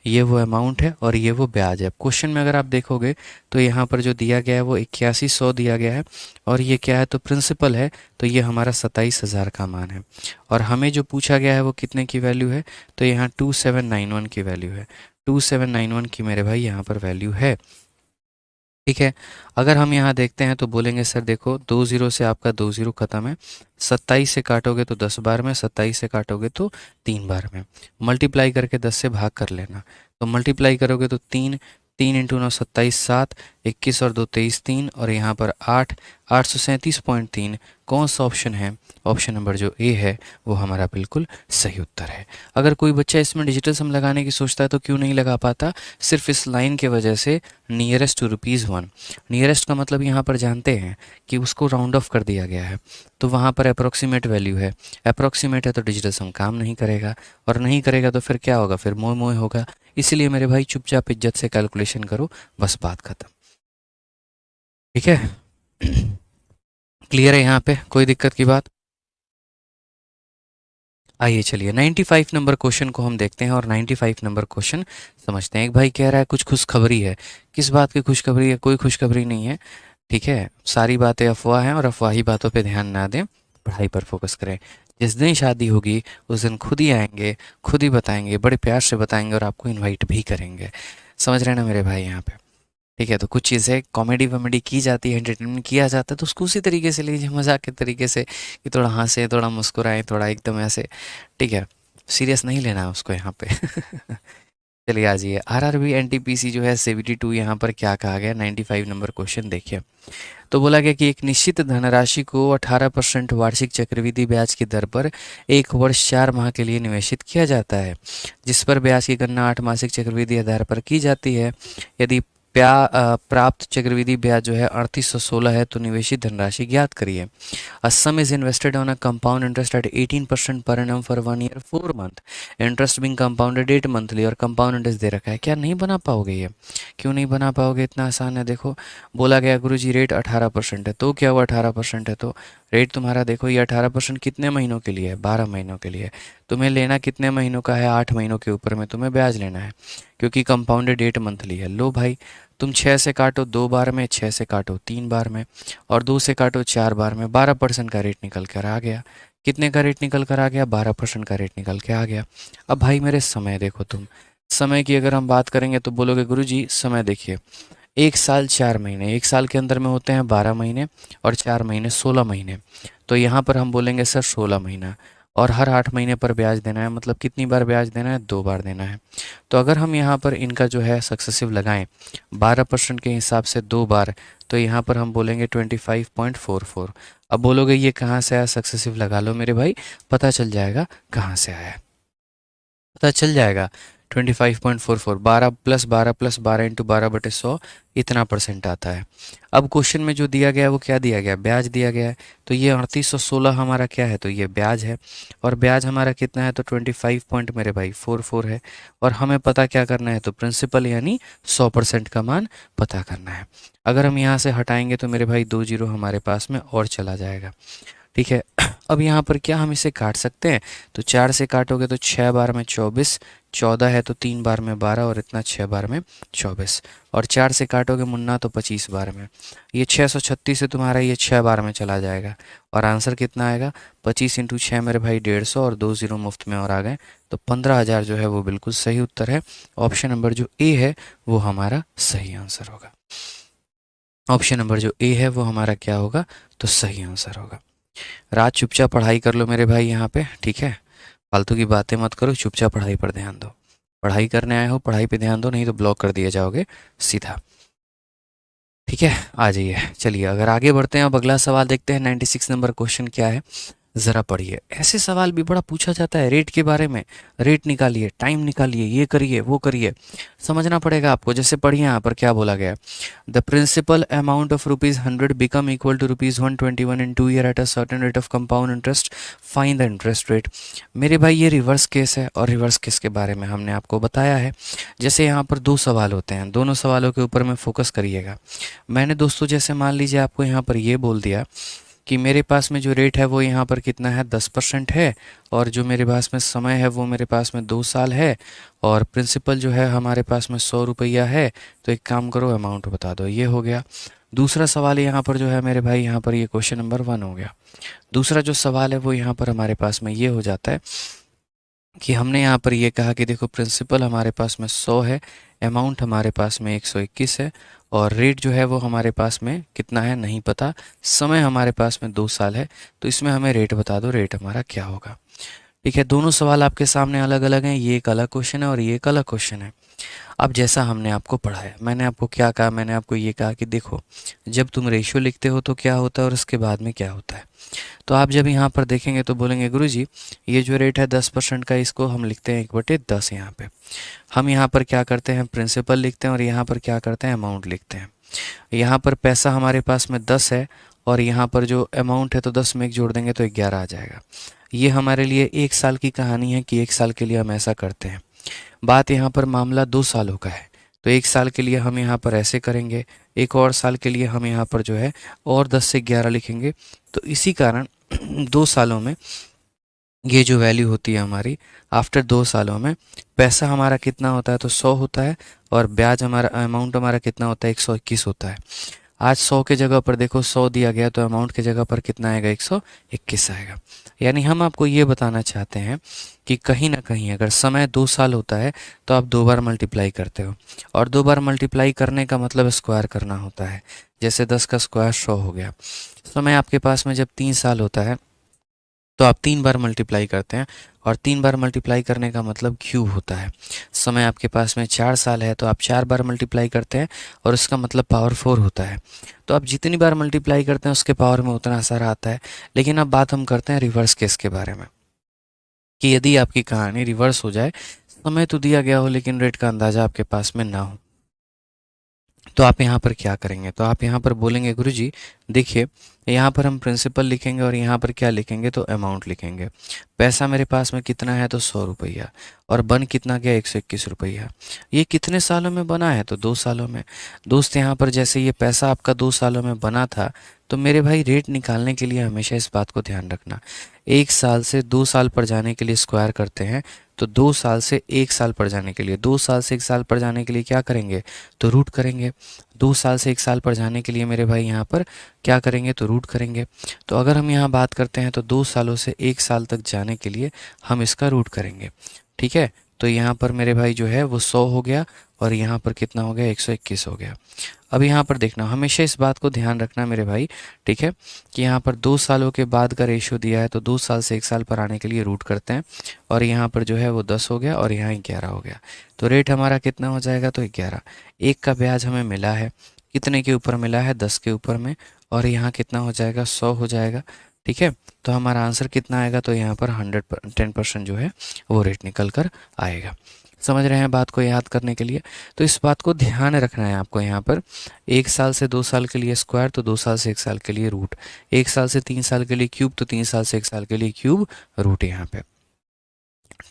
ये वो अमाउंट है, और ये वो ब्याज है। क्वेश्चन में अगर आप देखोगे तो यहाँ पर जो दिया गया है वो 8100 दिया गया है, और ये क्या है तो प्रिंसिपल है, तो ये हमारा 27,000 का मान है। और हमें जो पूछा गया है वो कितने की वैल्यू है, तो यहाँ 2791 की वैल्यू है। 2791 की मेरे भाई यहाँ पर वैल्यू है। ठीक है, अगर हम यहाँ देखते हैं तो बोलेंगे सर देखो 2 0 से आपका 2 0 खत्म है, 27 से काटोगे तो 10 बार में, 27 से काटोगे तो 3 बार में, मल्टीप्लाई करके 10 से भाग कर लेना। तो मल्टीप्लाई करोगे तो 3, 3 इंटू 9 27, 7, 21 और 2 23, 3, और यहाँ पर 8, 837.3। कौन सा ऑप्शन है, ऑप्शन नंबर जो ए है वो हमारा बिल्कुल सही उत्तर है। अगर कोई बच्चा इसमें डिजिटल सम लगाने की सोचता है तो क्यों नहीं लगा पाता, सिर्फ इस लाइन के वजह से, नियरेस्ट टू ₹1। नियरेस्ट का मतलब यहाँ पर जानते हैं कि उसको राउंड ऑफ कर दिया गया है, तो वहाँ पर अप्रोक्सीमेट वैल्यू है। अप्रोक्सीमेट है तो डिजिटल सम काम नहीं करेगा, और नहीं करेगा तो फिर क्या होगा, फिर मोह मोह होगा। इसलिए मेरे भाई चुपचाप इज्जत से कैलकुलेशन करो, बस बात खत्म। ठीक है क्लियर है यहाँ पे, कोई दिक्कत की बात। आइए चलिए 95 नंबर क्वेश्चन को हम देखते हैं, और 95 नंबर क्वेश्चन समझते हैं। एक भाई कह रहा है कुछ खुशखबरी है। किस बात की खुशखबरी है, कोई खुशखबरी नहीं है। ठीक है, सारी बातें अफवाह हैं, और अफवाही बातों पे ध्यान ना दें। पढ़ाई पर फोकस करें। जिस दिन शादी होगी उस दिन खुद ही आएंगे, खुद ही बताएंगे, बड़े प्यार से बताएंगे और आपको इनवाइट भी करेंगे। समझ रहे हैं ना मेरे भाई यहाँ पे? ठीक है, तो कुछ चीज़ें कॉमेडी वॉमेडी की जाती है, एंटरटेनमेंट किया जाता है, तो उसको उसी तरीके से लीजिए, मजाक के तरीके से, कि थोड़ा हंसे, थोड़ा मुस्कुराएं, थोड़ा एकदम ऐसे। ठीक है, सीरियस नहीं लेना है उसको यहाँ पे। चलिए आ जाइए, आरआरबी एनटीपीसी जो है 72, यहाँ पर क्या कहा गया, 95 नंबर क्वेश्चन देखिए। तो बोला गया कि एक निश्चित धनराशि को 18% वार्षिक चक्रवृद्धि ब्याज की दर पर 1 वर्ष 4 माह के लिए निवेशित किया जाता है, जिस पर ब्याज की गणना 8 मासिक चक्रवृद्धि आधार पर की जाती है। यदि प्राप्त चक्रवृद्धि ब्याज जो है 3816 है, तो निवेशित धनराशि ज्ञात करिए। A sum is invested on a compound interest at 18% per annum for 1 year 4 month. Interest being compounded 8 monthly और compound interest दे रखा है। क्या नहीं बना पाओगे ये? क्यों नहीं बना पाओगे? इतना आसान है। देखो, बोला गया गुरुजी रेट 18% है, तो क्या हुआ 18% है तो रेट तुम्हारा देखो, ये 18% कितने महीनों के लिए है? 12 महीनों के लिए। तुम्हें लेना कितने महीनों का है? 8 महीनों के ऊपर में तुम्हें ब्याज लेना है, क्योंकि कंपाउंडेड 8 मंथली है। लो भाई, तुम 6 से काटो 2 बार में, 6 से काटो 3 बार में, और 2 से काटो 4 बार में, 12% का रेट निकल कर आ गया। कितने का रेट निकल कर आ गया? 12% का रेट निकल के आ गया। अब भाई मेरे समय देखो, तुम समय की अगर हम बात करेंगे तो बोलोगे गुरुजी समय देखिए, 1 साल 4 महीने, 1 साल के अंदर में होते हैं 12 महीने, और 4 महीने 16 महीने। तो यहाँ पर हम बोलेंगे सर 16 महीना, और हर 8 महीने पर ब्याज देना है, मतलब कितनी बार ब्याज देना है? 2 बार देना है। तो अगर हम यहाँ पर इनका जो है सक्सेसिव लगाएं 12% के हिसाब से 2 बार, तो यहाँ पर हम बोलेंगे 25.44। अब बोलोगे ये कहाँ से आया? सक्सेसिव लगा लो मेरे भाई, पता चल जाएगा कहाँ से आया है, पता चल जाएगा। 25.44, 12 + 12 + 12 इंटू 12/100, इतना परसेंट आता है। अब क्वेश्चन में जो दिया गया है वो क्या दिया गया? ब्याज दिया गया है। तो ये 3816 हमारा क्या है? तो ये ब्याज है, और ब्याज हमारा कितना है? तो 25 पॉइंट मेरे भाई 44 है। और हमें पता क्या करना है? तो प्रिंसिपल यानी 100% का मान पता करना है। अगर हम यहाँ से हटाएंगे तो मेरे भाई 2 जीरो हमारे पास में और चला जाएगा। ठीक है, अब यहाँ पर क्या हम इसे काट सकते हैं? तो 4 से काटोगे तो 6 बार में 24, 14 है तो 3 बार में 12, और इतना 6 बार में 24, और 4 से काटोगे मुन्ना तो 25 बार में। ये 636 से तुम्हारा ये 6 बार में चला जाएगा, और आंसर कितना आएगा? 25 इंटू 6 मेरे भाई 150, और 2 जीरो मुफ्त में और आ गए, तो 15,000 जो है वो बिल्कुल सही उत्तर है। ऑप्शन नंबर जो ए है वो हमारा सही आंसर होगा। ऑप्शन नंबर जो ए है वो हमारा क्या होगा? तो सही आंसर होगा। रात चुपचाप पढ़ाई कर लो मेरे भाई यहाँ पे, ठीक है? फालतू की बातें मत करो, चुपचाप पढ़ाई पर ध्यान दो। पढ़ाई करने आए हो, पढ़ाई पे ध्यान दो, नहीं तो ब्लॉक कर दिए जाओगे सीधा। ठीक है, आ जाइए, चलिए अगर आगे बढ़ते हैं। अब अगला सवाल देखते हैं, 96 नंबर क्वेश्चन क्या है, ज़रा पढ़िए। ऐसे सवाल भी बड़ा पूछा जाता है रेट के बारे में, रेट निकालिए, टाइम निकालिए, ये करिए वो करिए, समझना पड़ेगा आपको। जैसे पढ़िए यहाँ पर क्या बोला गया, the principal amount of ₹100 become equal to ₹121 in 2 year at a certain rate of compound interest, find the interest rate. मेरे भाई ये रिवर्स केस है, और रिवर्स केस के बारे में हमने आपको बताया है। जैसे यहाँ पर 2 सवाल होते हैं, दोनों सवालों के ऊपर में फोकस करिएगा। मैंने दोस्तों जैसे मान लीजिए आपको यहाँ पर ये बोल दिया कि मेरे पास में जो रेट है वो यहाँ पर कितना है? 10% है, और जो मेरे पास में समय है वो मेरे पास में 2 साल है, और प्रिंसिपल जो है हमारे पास में 100 रुपया है। तो एक काम करो, अमाउंट बता दो, ये हो गया। दूसरा सवाल यहाँ पर जो है मेरे भाई, यहाँ पर ये क्वेश्चन नंबर 1 हो गया। दूसरा जो सवाल है वो यहाँ पर हमारे पास में ये हो जाता है कि हमने यहाँ पर ये कहा कि देखो प्रिंसिपल हमारे पास में 100 है, अमाउंट हमारे पास में 121 है, और रेट जो है वो हमारे पास में कितना है नहीं पता, समय हमारे पास में 2 साल है। तो इसमें हमें रेट बता दो, रेट हमारा क्या होगा। ठीक है, दोनों सवाल आपके सामने अलग अलग हैं, ये एक अलग क्वेश्चन है और ये एक अलग क्वेश्चन है। अब जैसा हमने आपको पढ़ाया, मैंने आपको क्या कहा? मैंने आपको ये कहा कि देखो जब तुम रेशियो लिखते हो तो क्या होता है और उसके बाद में क्या होता है। तो आप जब यहाँ पर देखेंगे तो बोलेंगे गुरुजी ये जो रेट है 10% का, इसको हम लिखते हैं 1/10। यहाँ पे हम यहाँ पर क्या करते हैं? प्रिंसिपल लिखते हैं, और यहाँ पर क्या करते हैं? अमाउंट लिखते हैं। यहाँ पर पैसा हमारे पास में 10 है, और यहाँ पर जो अमाउंट है तो 10 में 1 जोड़ देंगे तो 11 आ जाएगा। ये हमारे लिए 1 साल की कहानी है कि 1 साल के लिए हम ऐसा करते हैं। बात यहाँ पर मामला 2 सालों का है, तो 1 साल के लिए हम यहाँ पर ऐसे करेंगे, एक और साल के लिए हम यहाँ पर जो है और 10 से 11 लिखेंगे। तो इसी कारण 2 सालों में ये जो वैल्यू होती है हमारी, आफ्टर 2 सालों में पैसा हमारा कितना होता है? तो 100 होता है, और ब्याज हमारा अमाउंट हमारा कितना होता है? 121 होता है। आज 100 के जगह पर देखो 100 दिया गया तो अमाउंट के जगह पर कितना आएगा, 121 आएगा। यानी हम आपको ये बताना चाहते हैं कि कहीं ना कहीं अगर समय 2 साल होता है तो आप 2 बार मल्टीप्लाई करते हो, और 2 बार मल्टीप्लाई करने का मतलब स्क्वायर करना होता है। जैसे 10 का स्क्वायर 100 हो गया। समय आपके पास में जब 3 साल होता है तो आप 3 बार मल्टीप्लाई करते हैं, और 3 बार मल्टीप्लाई करने का मतलब क्यूब होता है। समय आपके पास में 4 साल है तो आप 4 बार मल्टीप्लाई करते हैं, और उसका मतलब पावर 4 होता है। तो आप जितनी बार मल्टीप्लाई करते हैं उसके पावर में उतना सारा आता है। लेकिन अब बात हम करते हैं रिवर्स केस के बारे में, कि यदि आपकी कहानी रिवर्स हो जाए, समय तो दिया गया हो लेकिन रेट का अंदाज़ा आपके पास में ना हो, तो आप यहाँ पर क्या करेंगे? तो आप यहाँ पर बोलेंगे गुरुजी देखिए, यहाँ पर हम प्रिंसिपल लिखेंगे और यहाँ पर क्या लिखेंगे, तो अमाउंट लिखेंगे। पैसा मेरे पास में कितना है, तो 100 रुपया, और बन कितना गया, 121 रुपया। ये कितने सालों में बना है, तो 2 सालों में। दोस्त यहाँ पर जैसे ये पैसा आपका 2 सालों में बना था, तो मेरे भाई रेट निकालने के लिए हमेशा इस बात को ध्यान रखना, 1 साल से 2 साल पर जाने के लिए स्क्वायर करते हैं, तो 2 साल से 1 साल पर जाने के लिए, 2 साल से 1 साल पर जाने के लिए क्या करेंगे, तो रूट करेंगे। 2 साल से 1 साल पर जाने के लिए मेरे भाई यहाँ पर क्या करेंगे, तो रूट करेंगे। तो अगर हम यहाँ बात करते हैं तो 2 सालों से 1 साल तक जाने के लिए हम इसका रूट करेंगे। ठीक है, तो यहाँ पर मेरे भाई जो है वो 100 हो गया, और यहाँ पर कितना हो गया, 121 हो गया। अब यहाँ पर देखना, हमेशा इस बात को ध्यान रखना मेरे भाई, ठीक है, कि यहाँ पर 2 सालों के बाद का रेशियो दिया है तो 2 साल से 1 साल पर आने के लिए रूट करते हैं, और यहाँ पर जो है वो 10 हो गया, और यहाँ 11 हो गया। तो रेट हमारा कितना हो जाएगा, तो 11। एक का ब्याज हमें मिला है, कितने के ऊपर मिला है, 10 के ऊपर में, और यहाँ कितना हो जाएगा, 100 हो जाएगा। ठीक है, तो हमारा आंसर कितना आएगा, तो यहाँ पर 10% जो है वो रेट निकल कर आएगा। समझ रहे हैं बात को याद करने के लिए? तो इस बात को ध्यान रखना है आपको। यहाँ पर 1 साल से 2 साल के लिए स्क्वायर, तो 2 साल से 1 साल के लिए रूट, 1 साल से 3 साल के लिए क्यूब, तो 3 साल से 1 साल के लिए क्यूब रूट यहाँ पे।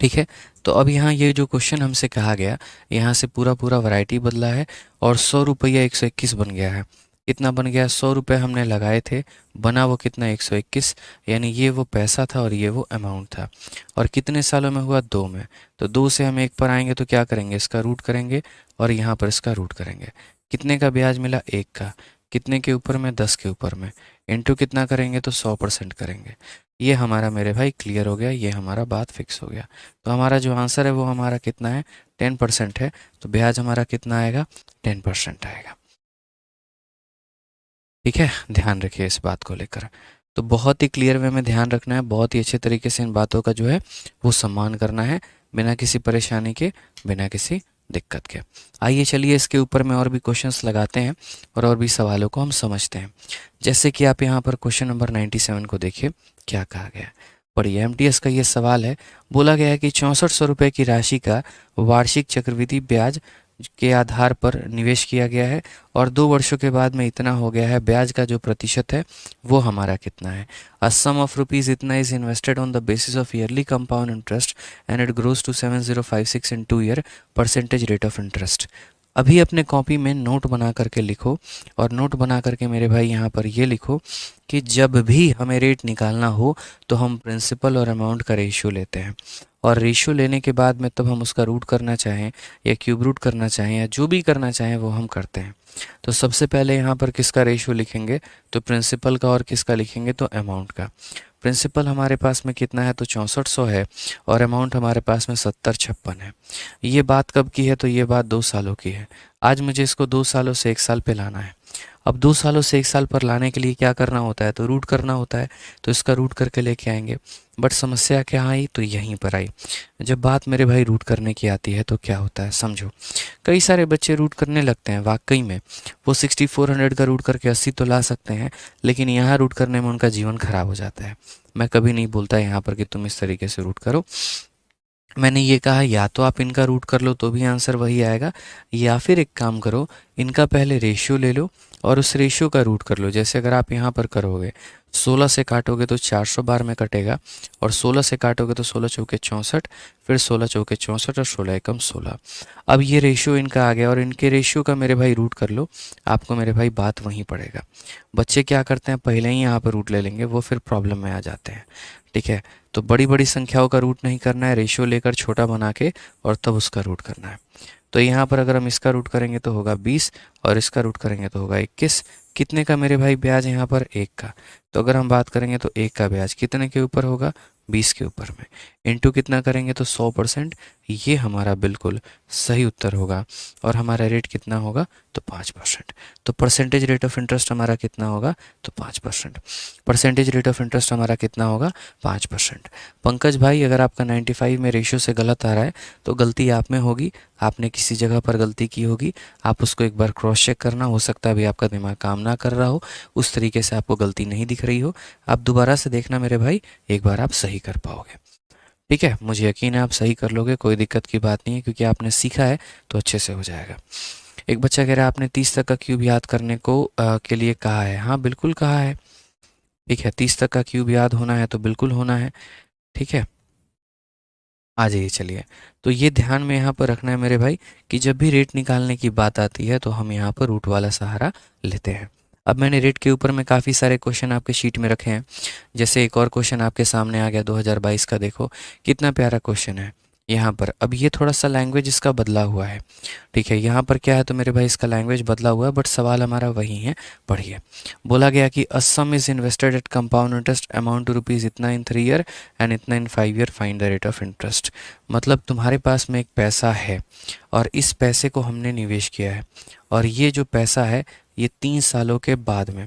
ठीक है, तो अब यहाँ ये जो क्वेश्चन हमसे कहा गया, यहाँ से पूरा पूरा वैरायटी बदला है, और 100 रुपया 121 बन गया है। कितना बन गया, 100 रुपये हमने लगाए थे, बना वो कितना, 121। यानी ये वो पैसा था और ये वो अमाउंट था। और कितने सालों में हुआ, 2 में। तो 2 से हम 1 पर आएंगे तो क्या करेंगे, इसका रूट करेंगे, और यहाँ पर इसका रूट करेंगे। कितने का ब्याज मिला, 1 का। कितने के ऊपर में, 10 के ऊपर में। इंटू कितना करेंगे, तो 100% करेंगे। ये हमारा मेरे भाई क्लियर हो गया, ये हमारा बात फिक्स हो गया। तो हमारा जो आंसर है वो हमारा कितना है, 10% है। तो ब्याज हमारा कितना आएगा, 10% आएगा। ठीक है, ध्यान रखिए इस बात को लेकर। तो बहुत ही क्लियर वे में ध्यान रखना है, बहुत ही अच्छे तरीके से इन बातों का जो है वो सम्मान करना है, बिना किसी परेशानी के, बिना किसी दिक्कत के। आइए चलिए इसके ऊपर में और भी क्वेश्चंस लगाते हैं, और भी सवालों को हम समझते हैं। जैसे कि आप यहाँ पर क्वेश्चन नंबर 97 को देखिए, क्या कहा गया है। पढ़िए, एमटीएस का ये सवाल है। बोला गया है कि 6400 रुपये की राशि का वार्षिक चक्रवृद्धि ब्याज के आधार पर निवेश किया गया है, और 2 वर्षों के बाद में इतना हो गया है। ब्याज का जो प्रतिशत है वो हमारा कितना है। अ सम ऑफ रुपीज़ इतना is invested on the basis of yearly compound interest and it grows to 7056 in 2 year percentage rate of interest. अभी अपने कॉपी में नोट बना करके लिखो, और नोट बना करके मेरे भाई यहाँ पर ये लिखो कि जब भी हमें रेट निकालना हो तो हम प्रिंसिपल और अमाउंट का रेशियो लेते हैं, और रेशियो लेने के बाद में तब हम उसका रूट करना चाहें या क्यूब रूट करना चाहें या जो भी करना चाहें वो हम करते हैं। तो सबसे पहले यहाँ पर किसका रेशियो लिखेंगे, तो प्रिंसिपल का, और किसका लिखेंगे, तो अमाउंट का। प्रिंसिपल हमारे पास में कितना है, तो 6400 है, और अमाउंट हमारे पास में 7056 है। ये बात कब की है, तो ये बात 2 सालों की है। आज मुझे इसको 2 सालों से 1 साल पे लाना है। अब 2 सालों से 1 साल पर लाने के लिए क्या करना होता है, तो रूट करना होता है। तो इसका रूट करके लेके आएंगे। बट समस्या क्या आई, तो यहीं पर आई। जब बात मेरे भाई रूट करने की आती है तो क्या होता है, समझो। कई सारे बच्चे रूट करने लगते हैं, वाकई में वो 6400 का रूट करके 80 तो ला सकते हैं, लेकिन यहाँ रूट करने में उनका जीवन खराब हो जाता है। मैं कभी नहीं बोलता यहाँ पर कि तुम इस तरीके से रूट करो। मैंने ये कहा या तो आप इनका रूट कर लो तो भी आंसर वही आएगा, या फिर एक काम करो, इनका पहले रेशियो ले लो और उस रेशियो का रूट कर लो। जैसे अगर आप यहाँ पर करोगे, 16 से काटोगे तो 400 बार में कटेगा, और 16 से काटोगे तो 16 चौके 64, फिर 16 चौके 64 और 16 एकम 16। अब ये रेशियो इनका आ गया, और इनके रेशियो का मेरे भाई रूट कर लो, आपको मेरे भाई बात वहीं पड़ेगा। बच्चे क्या करते हैं, पहले ही यहाँ पर रूट ले लेंगे, वो फिर प्रॉब्लम में आ जाते हैं। ठीक है, तो बड़ी बड़ी संख्याओं का रूट नहीं करना है, रेशियो लेकर छोटा बना के और तब उसका रूट करना है। तो यहाँ पर अगर हम इसका रूट करेंगे तो होगा 20 और इसका रूट करेंगे तो होगा 21। कितने का मेरे भाई ब्याज यहाँ पर? 1 का। तो अगर हम बात करेंगे तो 1 का ब्याज कितने के ऊपर होगा? 20 के ऊपर में। इनटू कितना करेंगे तो 100%। ये हमारा बिल्कुल सही उत्तर होगा। और हमारा रेट कितना होगा? तो 5%। तो परसेंटेज रेट ऑफ इंटरेस्ट हमारा कितना होगा? तो 5%। परसेंटेज रेट ऑफ इंटरेस्ट हमारा कितना होगा? 5%। पंकज भाई, अगर आपका 95 में रेशियो से गलत आ रहा है तो गलती आप में होगी, आपने किसी जगह पर गलती की होगी। आप उसको एक बार क्रॉस चेक करना, हो सकता है अभी आपका दिमाग काम ना कर रहा हो, उस तरीके से आपको गलती नहीं दिख रही हो। आप दोबारा से देखना मेरे भाई, एक बार आप सही कर पाओगे। ठीक है, मुझे यकीन है आप सही कर लोगे, कोई दिक्कत की बात नहीं है, क्योंकि आपने सीखा है तो अच्छे से हो जाएगा। एक बच्चा कह रहा है आपने 30 तक का क्यूब याद करने को के लिए कहा है। हाँ बिल्कुल कहा है। ठीक है, 30 तक का क्यूब याद होना है तो बिल्कुल होना है। ठीक है, आ जाइए चलिए। तो ये ध्यान में यहाँ पर रखना है मेरे भाई कि जब भी रेट निकालने की बात आती है तो हम यहाँ पर रूट वाला सहारा लेते हैं। अब मैंने रेट के ऊपर में काफ़ी सारे क्वेश्चन आपके शीट में रखे हैं। जैसे एक और क्वेश्चन आपके सामने आ गया 2022 का, देखो कितना प्यारा क्वेश्चन है यहाँ पर। अब ये थोड़ा सा लैंग्वेज इसका बदला हुआ है। ठीक है, यहाँ पर क्या है तो मेरे भाई इसका लैंग्वेज बदला हुआ है, बट सवाल हमारा वही है। पढ़िए, बोला गया कि a sum is invested at compound interest amount to rupees इतना इन 3 ईयर एंड इतना in 5 year, find the rate of interest. मतलब तुम्हारे पास में एक पैसा है और इस पैसे को हमने निवेश किया है, और ये जो पैसा है ये 3 सालों के बाद में,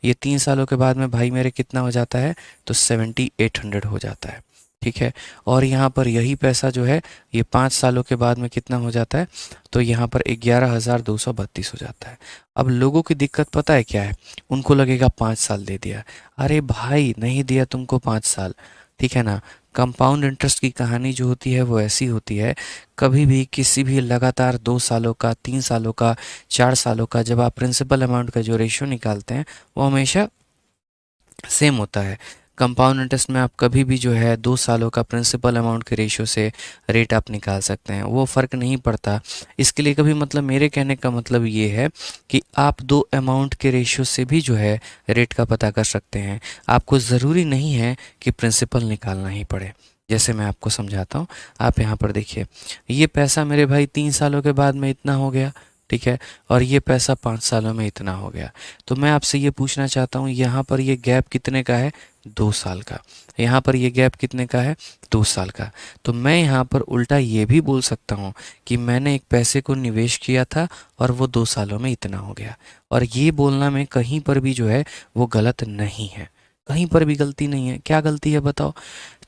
ये 3 सालों के बाद में भाई मेरे कितना हो जाता है तो 7800 हो जाता है। ठीक है, और यहाँ पर यही पैसा जो है ये 5 सालों के बाद में कितना हो जाता है तो यहाँ पर 11232 हो जाता है। अब लोगों की दिक्कत पता है क्या है? उनको लगेगा 5 साल दे दिया। अरे भाई नहीं दिया तुमको 5 साल। ठीक है ना, कंपाउंड इंटरेस्ट की कहानी जो होती है वो ऐसी होती है, कभी भी किसी भी लगातार 2 सालों का, 3 सालों का, 4 सालों का जब आप प्रिंसिपल अमाउंट का जो रेशियो निकालते हैं वो हमेशा सेम होता है। कंपाउंड इंटरेस्ट में आप कभी भी जो है 2 सालों का प्रिंसिपल अमाउंट के रेशियो से रेट आप निकाल सकते हैं, वो फ़र्क नहीं पड़ता। इसके लिए कभी मतलब मेरे कहने का मतलब ये है कि आप 2 अमाउंट के रेशियो से भी जो है रेट का पता कर सकते हैं। आपको ज़रूरी नहीं है कि प्रिंसिपल निकालना ही पड़े। जैसे मैं आपको समझाता हूँ, आप यहाँ पर देखिए, ये पैसा मेरे भाई 3 सालों के बाद में इतना हो गया। ठीक है, और ये पैसा 5 सालों में इतना हो गया। तो मैं आपसे ये पूछना चाहता हूँ, यहाँ पर ये गैप कितने का है? 2 साल का। यहाँ पर ये गैप कितने का है? 2 साल का। तो मैं यहाँ पर उल्टा ये भी बोल सकता हूँ कि मैंने एक पैसे को निवेश किया था और वो 2 सालों में इतना हो गया। और ये बोलना में कहीं पर भी जो है वो गलत नहीं है, कहीं पर भी गलती नहीं है। क्या गलती है बताओ?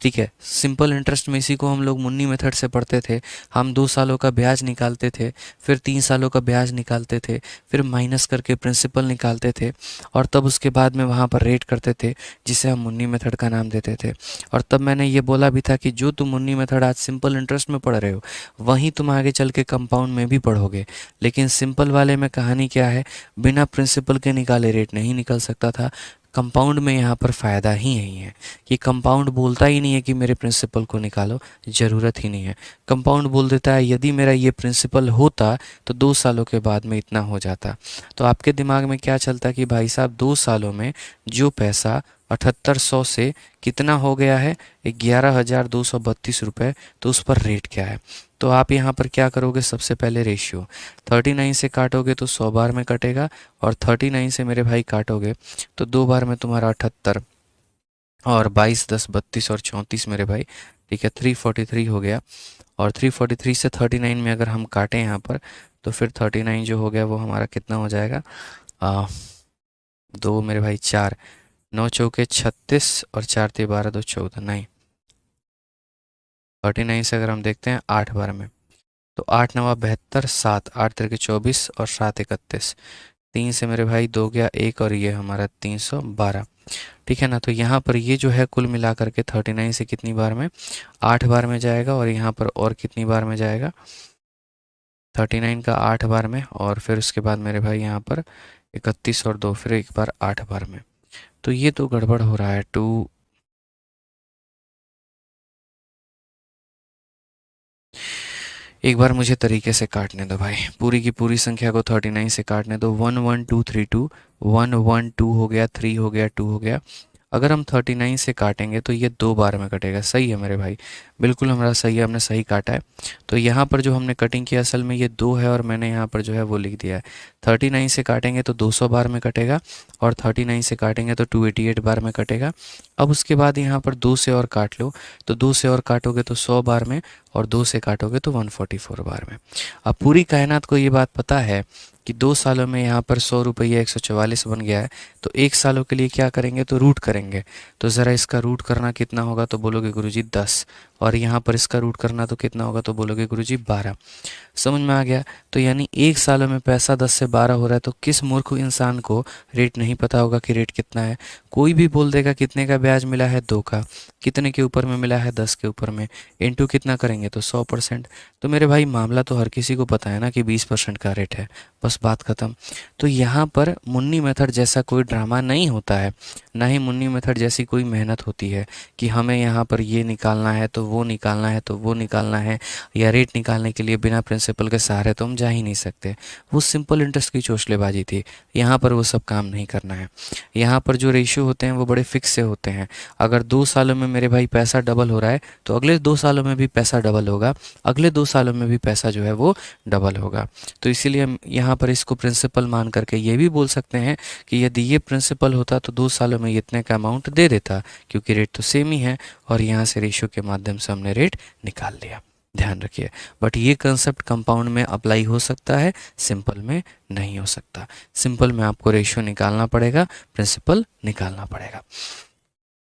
ठीक है, सिंपल इंटरेस्ट में इसी को हम लोग मुन्नी मेथड से पढ़ते थे। हम 2 सालों का ब्याज निकालते थे, फिर 3 सालों का ब्याज निकालते थे, फिर माइनस करके प्रिंसिपल निकालते थे, और तब उसके बाद में वहाँ पर रेट करते थे, जिसे हम मुन्नी मेथड का नाम देते थे। और तब मैंने ये बोला भी था कि जो तुम मुन्नी मेथड आज सिंपल इंटरेस्ट में पढ़ रहे हो वहीं तुम आगे चल के कंपाउंड में भी पढ़ोगे। लेकिन सिंपल वाले में कहानी क्या है, बिना प्रिंसिपल के निकाले रेट नहीं निकल सकता था। कंपाउंड में यहाँ पर फ़ायदा ही यही है कि कंपाउंड बोलता ही नहीं है कि मेरे प्रिंसिपल को निकालो, ज़रूरत ही नहीं है। कंपाउंड बोल देता है यदि मेरा ये प्रिंसिपल होता तो 2 सालों के बाद में इतना हो जाता। तो आपके दिमाग में क्या चलता कि भाई साहब 2 सालों में जो पैसा 7800 से कितना हो गया है 11232 रुपये, तो उस पर रेट क्या है? तो आप यहाँ पर क्या करोगे? सबसे पहले रेशियो 39 से काटोगे तो 100 बार में कटेगा, और 39 से मेरे भाई काटोगे तो 2 बार में तुम्हारा 78, और 22 10 32 और 34 मेरे भाई। ठीक है, 343 हो गया। और 343 से 39 में अगर हम काटें यहाँ पर तो फिर 39 जो हो गया वो हमारा कितना हो जाएगा? 2 मेरे भाई 4, 9 चौके 36 और 4 ते 12 2 14, नहीं 39 से अगर हम देखते हैं 8 बार में तो 8 9 72, 7 8 तिरके 24 और 7 31, 3 से मेरे भाई 2 गया 1, और ये हमारा 312। ठीक है ना, तो यहाँ पर ये जो है कुल मिला करके 39 से कितनी बार में? 8 बार में जाएगा, और यहाँ पर और कितनी बार में जाएगा? 39 का 8 बार में, और फिर उसके बाद मेरे भाई यहाँ पर 31 और 2 फिर एक बार 8 बार में। तो ये तो गड़बड़ हो रहा है। एक बार मुझे तरीके से काटने दो भाई, पूरी की पूरी संख्या को 39 से काटने दो। 1 1 2 3 2, 1 1 2 हो गया, 3 हो गया, 2 हो गया, अगर हम 39 से काटेंगे तो ये 2 बार में कटेगा। सही है मेरे भाई, बिल्कुल हमारा सही है, हमने सही काटा है। तो यहाँ पर जो हमने कटिंग किया असल में ये 2 है और मैंने यहाँ पर जो है वो लिख दिया है। 39 से काटेंगे तो 200 बार में कटेगा और 39 से काटेंगे तो 288 बार में कटेगा। अब उसके बाद यहाँ पर 2 से और काट लो, तो 2 से और काटोगे तो 100 बार में और 2 से काटोगे तो 144 बार में। अब पूरी कायनात को ये बात पता है कि 2 सालों में यहाँ पर 100 रुपये 144 बन गया है, तो 1 सालों के लिए क्या करेंगे तो रूट करेंगे। तो ज़रा इसका रूट करना कितना होगा तो बोलोगे गुरुजी 10, और यहाँ पर इसका रूट करना तो कितना होगा तो बोलोगे गुरुजी 12। समझ में आ गया। तो यानी 1 सालों में पैसा 10 से 12 हो रहा है, तो किस मूर्ख इंसान को रेट नहीं पता होगा कि रेट कितना है। कोई भी बोल देगा कितने का ब्याज मिला है 2 का, कितने के ऊपर में मिला है 10 के ऊपर में, इनटू कितना करेंगे तो 100%। तो मेरे भाई मामला तो हर किसी को पता है ना कि 20% का रेट है, बस बात ख़त्म। तो यहाँ पर मुन्नी मेथड जैसा कोई ड्रामा नहीं होता है, ना ही मुन्नी मेथड जैसी कोई मेहनत होती है कि हमें यहाँ पर ये निकालना है तो वो निकालना है तो वो निकालना है, या रेट निकालने के लिए बिना प्रिंसिपल के सहारे तो हम जा ही नहीं सकते। वो सिंपल इंटरेस्ट की चोचलेबाजी थी। यहाँ पर वो सब काम नहीं करना है। यहाँ पर जो रेशियो होते हैं वो बड़े फिक्स से होते हैं। अगर 2 सालों में मेरे भाई पैसा डबल हो रहा है तो अगले 2 सालों में भी पैसा डबल होगा, अगले 2 सालों में भी पैसा जो है वो डबल होगा। तो इसीलिए हम यहाँ पर इसको प्रिंसिपल मान करके ये भी बोल सकते हैं कि यदि ये प्रिंसिपल होता तो 2 सालों में इतने का अमाउंट दे देता, क्योंकि रेट तो सेम ही है और यहाँ से रेशियो के माध्यम से हमने रेट निकाल लिया। ध्यान रखिए। बट ये कंसेप्ट कंपाउंड में अप्लाई हो सकता है, सिंपल में नहीं हो सकता। सिंपल में आपको रेशियो निकालना पड़ेगा, प्रिंसिपल निकालना पड़ेगा।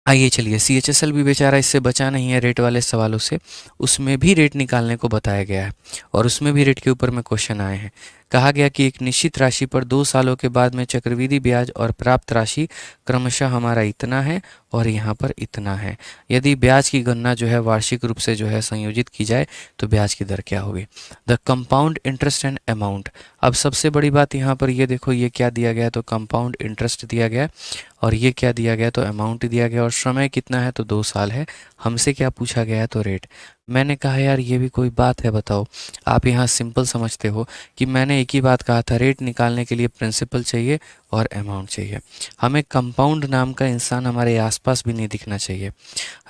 आइए चलिए, CHSL भी बेचारा इससे बचा नहीं है रेट वाले सवालों से। उसमें भी रेट निकालने को बताया गया है और उसमें भी रेट के ऊपर में क्वेश्चन आए हैं। कहा गया कि एक निश्चित राशि पर 2 सालों के बाद में चक्रवृद्धि ब्याज और प्राप्त राशि क्रमशः हमारा इतना है और यहाँ पर इतना है। यदि ब्याज की गणना जो है वार्षिक रूप से जो है संयोजित की जाए तो ब्याज की दर क्या होगी। The compound interest and amount. अब सबसे बड़ी बात यहाँ पर ये देखो, ये क्या दिया गया है तो कंपाउंड इंटरेस्ट दिया गया है, और ये क्या दिया गया तो अमाउंट दिया गया, और समय कितना है तो 2 साल है। हमसे क्या पूछा गया है तो रेट। मैंने कहा यार ये भी कोई बात है बताओ। आप यहाँ सिंपल समझते हो कि मैंने एक ही बात कहा था, रेट निकालने के लिए प्रिंसिपल चाहिए और अमाउंट चाहिए। हमें कंपाउंड नाम का इंसान हमारे आसपास भी नहीं दिखना चाहिए।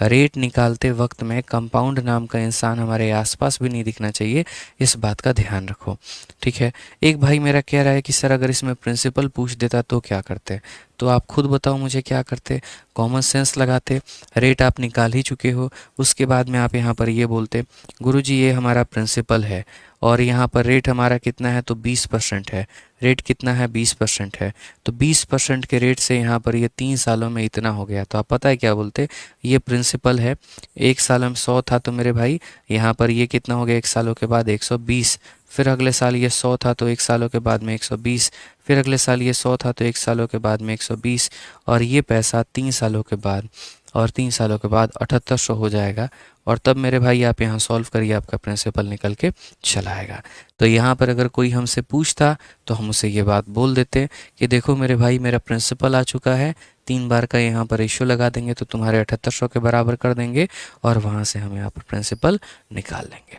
रेट निकालते वक्त में कंपाउंड नाम का इंसान हमारे आसपास भी नहीं दिखना चाहिए, इस बात का ध्यान रखो। ठीक है। एक भाई मेरा कह रहा है कि सर अगर इसमें प्रिंसिपल पूछ देता तो क्या करते। तो आप खुद बताओ मुझे क्या करते। कॉमन सेंस लगाते। रेट आप निकाल ही चुके हो, उसके बाद में आप यहाँ पर ये बोलते गुरुजी ये हमारा प्रिंसिपल है और यहाँ पर रेट हमारा कितना है तो 20% है। रेट कितना है 20% है, तो 20% के रेट से यहाँ पर ये 3 सालों में इतना हो गया। तो आप पता है क्या बोलते, ये प्रिंसिपल है। 1 साल में 100 था तो मेरे भाई यहाँ पर ये कितना हो गया 1 सालों के बाद 120। फिर अगले साल ये 100 था तो 1 सालों के बाद में 120। फिर अगले साल ये 100 था तो 1 सालों के बाद में 120, और ये पैसा 3 सालों के बाद, और 3 सालों के बाद 7800 हो जाएगा। और तब मेरे भाई आप यहाँ सॉल्व करिए, आपका प्रिंसिपल निकल के चला आएगा। तो यहाँ पर अगर कोई हमसे पूछता तो हम उसे ये बात बोल देते कि देखो मेरे भाई मेरा प्रिंसिपल आ चुका है, 3 बार का यहाँ पर रेशियो लगा देंगे तो तुम्हारे 7800 के बराबर कर देंगे, और वहाँ से हम यहाँ पर प्रिंसिपल निकाल लेंगे।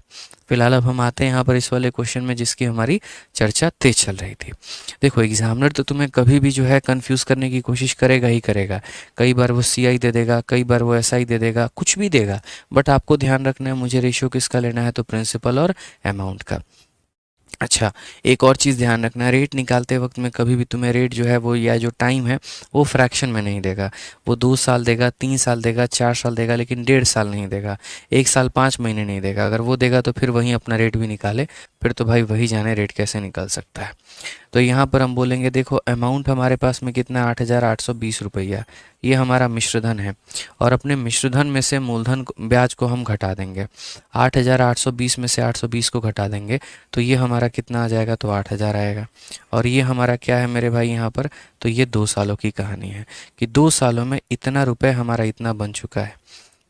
फिलहाल अब हम आते हैं यहाँ पर इस वाले क्वेश्चन में जिसकी हमारी चर्चा तेज चल रही थी। देखो एग्जामिनर तो तुम्हें कभी भी जो है कंफ्यूज करने की कोशिश करेगा ही करेगा। कई बार वो CI दे देगा, कई बार वो SI दे देगा, कुछ भी देगा, बट आपको ध्यान रखना है मुझे रेशियो किसका लेना है तो प्रिंसिपल और अमाउंट का। अच्छा, एक और चीज़ ध्यान रखना है, रेट निकालते वक्त में कभी भी तुम्हें रेट जो है वो या जो टाइम है वो फ्रैक्शन में नहीं देगा। वो 2 साल देगा, 3 साल देगा, 4 साल देगा, लेकिन 1.5 साल नहीं देगा, 1 साल 5 महीने नहीं देगा। अगर वो देगा तो फिर वहीं अपना रेट भी निकाले, फिर तो भाई वही जाने रेट कैसे निकल सकता है। तो यहाँ पर हम बोलेंगे देखो अमाउंट हमारे पास में कितना 8,820 रुपया, ये हमारा मिश्रधन है, और अपने मिश्रधन में से मूलधन ब्याज को हम घटा देंगे। 8,820 में से 820 को घटा देंगे तो ये हमारा कितना आ जाएगा तो 8,000 आएगा। और ये हमारा क्या है मेरे भाई यहाँ पर, तो ये 2 सालों की कहानी है कि 2 सालों में इतना रुपए हमारा इतना बन चुका है।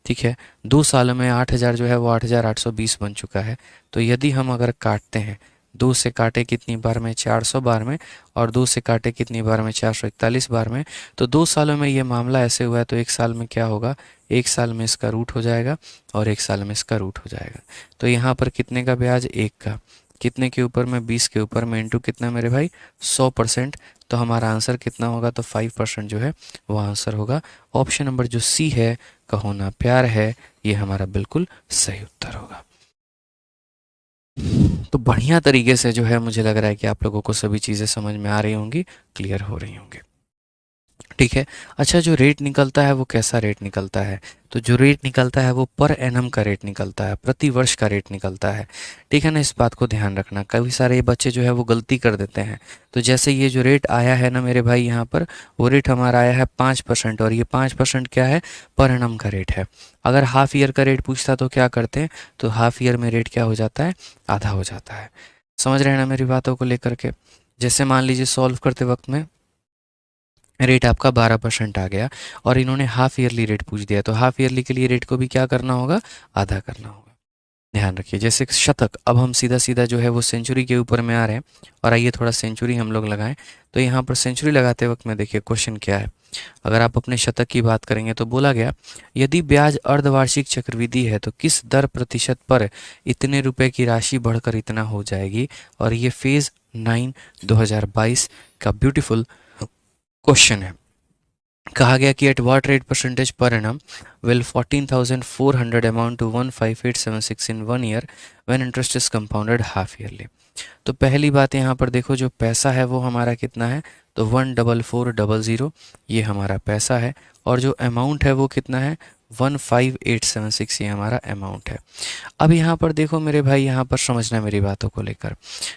ठीक है, 2 सालों में 8,000 जो है वो 8,820 बन चुका है। तो यदि हम अगर काटते हैं, 2 से काटे कितनी बार में 400 बार में, और 2 से काटे कितनी बार में 441 बार में, तो 2 सालों में ये मामला ऐसे हुआ है तो 1 साल में क्या होगा, 1 साल में इसका रूट हो जाएगा और 1 साल में इसका रूट हो जाएगा। तो यहाँ पर कितने का ब्याज 1 का, कितने के ऊपर में, 20 के ऊपर में, इंटू कितना मेरे भाई, 100%। तो हमारा आंसर कितना होगा, तो 5% जो है वो आंसर होगा। ऑप्शन नंबर जो सी है, का होना प्यार है, ये हमारा बिल्कुल सही उत्तर होगा। तो बढ़िया तरीके से जो है मुझे लग रहा है कि आप लोगों को सभी चीज़ें समझ में आ रही होंगी, क्लियर हो रही होंगी। ठीक है। अच्छा, जो रेट निकलता है वो कैसा रेट निकलता है, तो जो रेट निकलता है वो पर एनम का रेट निकलता है, प्रति वर्ष का रेट निकलता है। ठीक है ना, इस बात को ध्यान रखना। कई सारे बच्चे जो है वो गलती कर देते हैं। तो जैसे ये जो रेट आया है ना मेरे भाई यहाँ पर, वो रेट हमारा आया है 5%, और ये 5% क्या है, पर एनम का रेट है। अगर हाफ ईयर का रेट पूछता तो क्या करते हैं, तो हाफ ईयर में रेट क्या हो जाता है, आधा हो जाता है। समझ रहे हैं ना मेरी बातों को लेकर के। जैसे मान लीजिए सॉल्व करते वक्त में रेट आपका 12% आ गया, और इन्होंने हाफ ईयरली रेट पूछ दिया, तो हाफ ईयरली के लिए रेट को भी क्या करना होगा, आधा करना होगा। ध्यान रखिए। जैसे शतक, अब हम सीधा सीधा जो है वो सेंचुरी के ऊपर में आ रहे हैं, और आइए थोड़ा सेंचुरी हम लोग लगाएं। तो यहाँ पर सेंचुरी लगाते वक्त में देखिए क्वेश्चन क्या है। अगर आप अपने शतक की बात करेंगे तो बोला गया, यदि ब्याज अर्धवार्षिक चक्रवृद्धि है तो किस दर प्रतिशत पर इतने रुपए की राशि बढ़कर इतना हो जाएगी। और ये फेज 9 2022 का ब्यूटीफुल क्वेश्चन है। कहा गया कि at what rate percentage per annum will 14,400 amount to 15876 in 1 year when interest is compounded half yearly. तो पहली बात यहाँ पर देखो, जो पैसा है वो हमारा कितना है, तो 14400, ये हमारा पैसा है। और जो अमाउंट है वो कितना है, 15876, ये हमारा अमाउंट है। अब यहाँ पर देखो मेरे भाई, यहाँ पर समझना मेरी बातों को लेकर।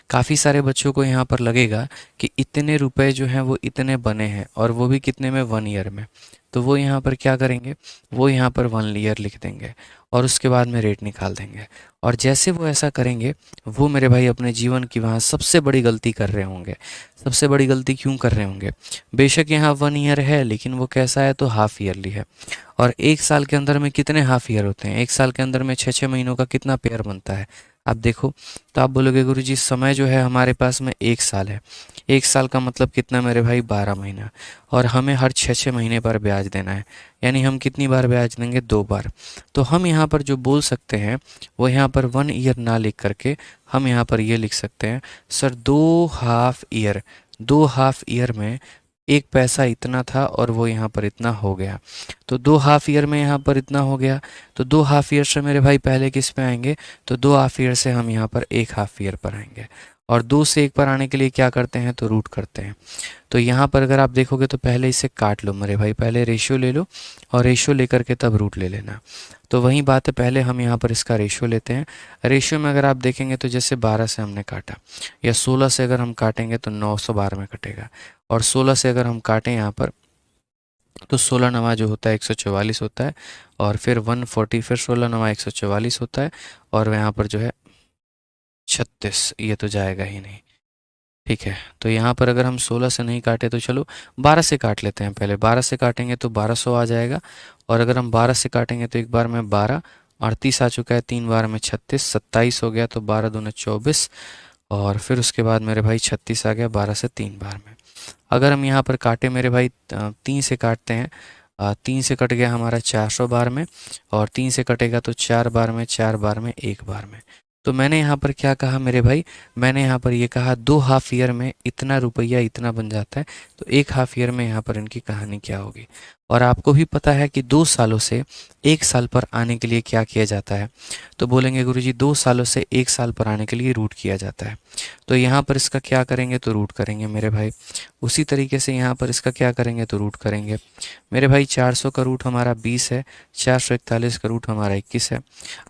काफ़ी सारे बच्चों को यहाँ पर लगेगा कि इतने रुपए जो हैं वो इतने बने हैं, और वो भी कितने में, 1 ईयर में। तो वो यहाँ पर क्या करेंगे, वो यहाँ पर 1 ईयर लिख देंगे, और उसके बाद में रेट निकाल देंगे। और जैसे वो ऐसा करेंगे, वो मेरे भाई अपने जीवन की वहाँ सबसे बड़ी गलती कर रहे होंगे। सबसे बड़ी गलती क्यों कर रहे होंगे, बेशक यहाँ 1 ईयर है, लेकिन वो कैसा है, तो हाफ ईयरली है। और एक साल के अंदर में कितने हाफ ईयर होते हैं, एक साल के अंदर में 6-6 महीनों का कितना पेयर बनता है, आप देखो। तो आप बोलोगे गुरुजी समय जो है हमारे पास में 1 साल है, 1 साल का मतलब कितना मेरे भाई, 12 महीना, और हमें हर 6-6 महीने पर ब्याज देना है, यानी हम कितनी बार ब्याज देंगे, 2 बार। तो हम यहाँ पर जो बोल सकते हैं, वो यहाँ पर 1 ईयर ना लिख करके हम यहाँ पर ये लिख सकते हैं, sir 2 half year, 2 half year में एक पैसा इतना था और वो यहाँ पर इतना हो गया। तो 2 हाफ ईयर में यहाँ पर इतना हो गया। तो 2 हाफ ईयर से मेरे भाई पहले किस पे आएंगे, तो 2 हाफ ईयर से हम यहाँ पर 1 हाफ ईयर पर आएंगे। और 2 से 1 पर आने के लिए क्या करते हैं, तो रूट करते हैं। तो यहाँ पर अगर आप देखोगे तो पहले इसे काट लो मेरे भाई, पहले रेशियो ले लो, और रेशियो लेकर के तब रूट ले लेना। तो वही बात है, पहले हम यहाँ पर इसका रेशियो लेते हैं। रेशियो में अगर आप देखेंगे तो जैसे 12 से हमने काटा, या 16 से अगर हम काटेंगे तो 912 में कटेगा। और 16 से अगर हम काटें यहाँ पर, तो 16 नवा जो होता है 144 होता है, और फिर 140, फिर 16 नवा 144 होता है, और यहाँ पर जो है 36, ये तो जाएगा ही नहीं। ठीक है, तो यहाँ पर अगर हम 16 से नहीं काटे तो चलो 12 से काट लेते हैं। पहले 12 से काटेंगे तो 1200 आ जाएगा, और अगर हम 12 से काटेंगे तो एक बार में 12, 38 आ चुका है, 3 बार में 36, 27 हो गया, तो 12 दूना 24, और फिर उसके बाद मेरे भाई 36 आ गया 12 से 3 बार में। अगर हम यहाँ पर काटे मेरे भाई 3 से काटते हैं, 3 से कट गया हमारा 400 बार में, और 3 से कटेगा तो 4 बार में, 4 बार में, 1 बार में। तो मैंने यहाँ पर क्या कहा मेरे भाई, मैंने यहाँ पर ये कहा 2 हाफ ईयर में इतना रुपया इतना बन जाता है। तो 1 हाफ ईयर में यहाँ पर इनकी कहानी क्या होगी। और आपको भी पता है कि 2 सालों से 1 साल पर आने के लिए क्या किया जाता है, तो बोलेंगे गुरुजी 2 सालों से 1 साल पर आने के लिए रूट किया जाता है। तो यहाँ पर इसका क्या करेंगे, तो रूट करेंगे मेरे भाई। उसी तरीके से यहाँ पर इसका क्या करेंगे, तो रूट करेंगे मेरे भाई। 400 का रूट हमारा 20 है, 441 का रूट हमारा 21 है।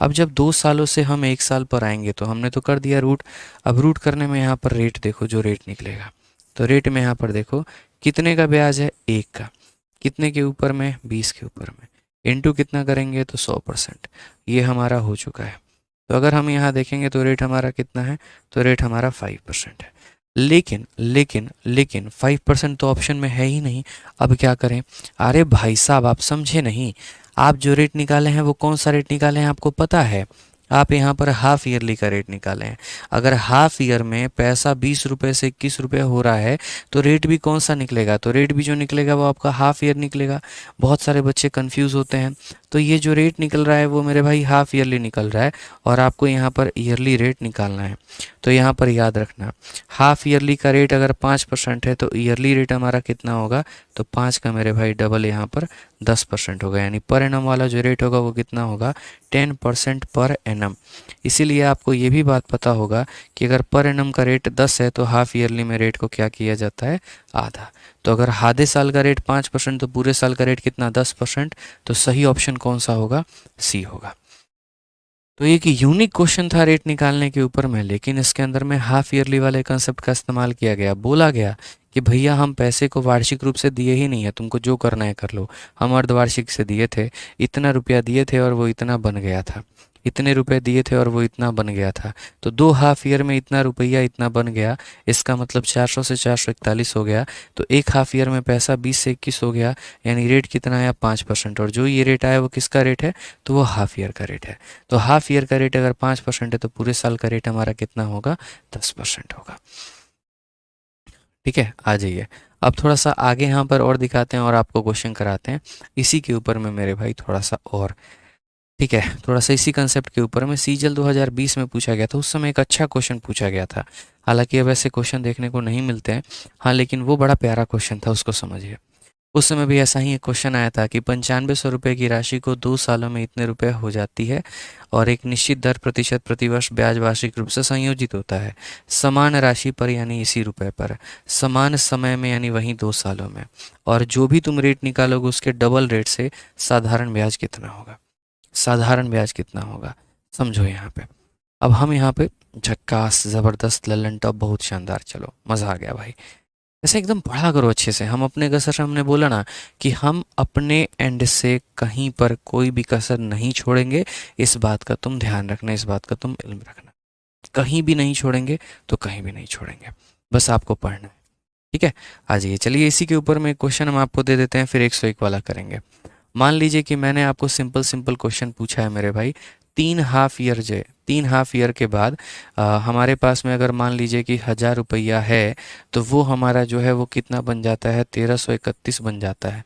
अब जब 2 सालों से हम 1 साल पर आएंगे तो हमने तो कर दिया रूट। अब रूट करने में यहाँ पर रेट देखो, जो रेट निकलेगा, तो रेट में यहाँ पर देखो कितने का ब्याज है, 1 का, कितने के ऊपर में, 20 के ऊपर में, इनटू कितना करेंगे, तो 100%, ये हमारा हो चुका है। तो अगर हम यहाँ देखेंगे तो रेट हमारा कितना है, तो रेट हमारा 5% है। लेकिन लेकिन लेकिन 5% तो ऑप्शन में है ही नहीं। अब क्या करें, अरे भाई साहब आप समझे नहीं। आप जो रेट निकाले हैं वो कौन सा रेट निकाले हैं, आपको पता है। आप यहाँ पर हाफ ईयरली का रेट निकालें। अगर हाफ ईयर में पैसा 20 रुपये से 21 रुपये हो रहा है तो रेट भी कौन सा निकलेगा, तो रेट भी जो निकलेगा वो आपका हाफ ईयर निकलेगा। बहुत सारे बच्चे कंफ्यूज होते हैं। तो ये जो रेट निकल रहा है वो मेरे भाई हाफ ईयरली निकल रहा है और आपको यहाँ पर ईयरली रेट निकालना है। तो यहाँ पर याद रखना, हाफ ईयरली का रेट अगर 5% है तो ईयरली रेट हमारा कितना होगा, तो 5 का मेरे भाई डबल यहाँ पर 10% होगा, यानी पर एनम वाला जो रेट होगा वो कितना होगा, 10% पर एनम। इसीलिए आपको ये भी बात पता होगा कि अगर पर एनम का रेट 10 है तो हाफ ईयरली में रेट को क्या किया जाता है, आधा। तो अगर आधे साल का रेट 5% तो पूरे साल का रेट कितना, 10%। तो सही ऑप्शन कौन सा होगा, सी होगा। तो एक यूनिक क्वेश्चन था रेट निकालने के ऊपर में, लेकिन इसके अंदर में हाफ ईयरली वाले कंसेप्ट का इस्तेमाल किया गया। बोला गया कि भैया हम पैसे को वार्षिक रूप से दिए ही नहीं है, तुमको जो करना है कर लो। हम अर्धवार्षिक से दिए थे, इतना रुपया दिए थे और वो इतना बन गया था, इतने रुपए दिए थे और वो इतना बन गया था। तो 2 हाफ ईयर में इतना रुपया इतना बन गया, इसका मतलब 400 से 441 हो गया। तो एक हाफ ईयर में पैसा 20 से 21 हो गया, यानी रेट कितना आया, 5%। और जो ये रेट आया वो किसका रेट है, तो वो हाफ ईयर का रेट है। तो हाफ ईयर का रेट अगर 5% है तो पूरे साल का रेट हमारा कितना होगा, 10% होगा। ठीक है, आ जाइए। अब थोड़ा सा आगे यहाँ पर और दिखाते हैं और आपको क्वेश्चन कराते हैं इसी के ऊपर में मेरे भाई, थोड़ा सा और। ठीक है, थोड़ा सा इसी कंसेप्ट के ऊपर में सीजल 2020 में पूछा गया था। उस समय एक अच्छा क्वेश्चन पूछा गया था। हालांकि अब ऐसे क्वेश्चन देखने को नहीं मिलते हैं, हाँ, लेकिन वो बड़ा प्यारा क्वेश्चन था, उसको समझिए। उस समय भी ऐसा ही एक क्वेश्चन आया था कि 9500 रुपये की राशि को 2 सालों में इतने रुपए हो जाती है और एक निश्चित दर प्रतिशत प्रतिवर्ष ब्याज वार्षिक रूप से संयोजित होता है समान राशि पर, यानी इसी रुपए पर, समान समय में, यानी वहीं 2 सालों में। और जो भी तुम रेट निकालोगे उसके डबल रेट से साधारण ब्याज कितना होगा, साधारण ब्याज कितना होगा, समझो यहाँ पे। अब हम यहाँ पे झक्कास, ज़बरदस्त, लल्लन टॉप, बहुत शानदार, चलो मज़ा आ गया भाई। ऐसे एकदम पढ़ा करो अच्छे से। हम अपने कसर से, हमने बोला ना कि हम अपने एंड से कहीं पर कोई भी कसर नहीं छोड़ेंगे। इस बात का तुम ध्यान रखना, इस बात का तुम इल्म रखना, कहीं भी नहीं छोड़ेंगे, तो कहीं भी नहीं छोड़ेंगे, बस आपको पढ़ना है। ठीक है, आ जाइए। चलिए इसी के ऊपर में क्वेश्चन हम आपको दे देते हैं, फिर 101 वाला करेंगे। मान लीजिए कि मैंने आपको सिंपल सिंपल क्वेश्चन पूछा है मेरे भाई, 3 हाफ ईयर जे 3 हाफ ईयर के बाद हमारे पास में अगर मान लीजिए कि 1000 रुपया है तो वो हमारा जो है वो कितना बन जाता है, 1331 बन जाता है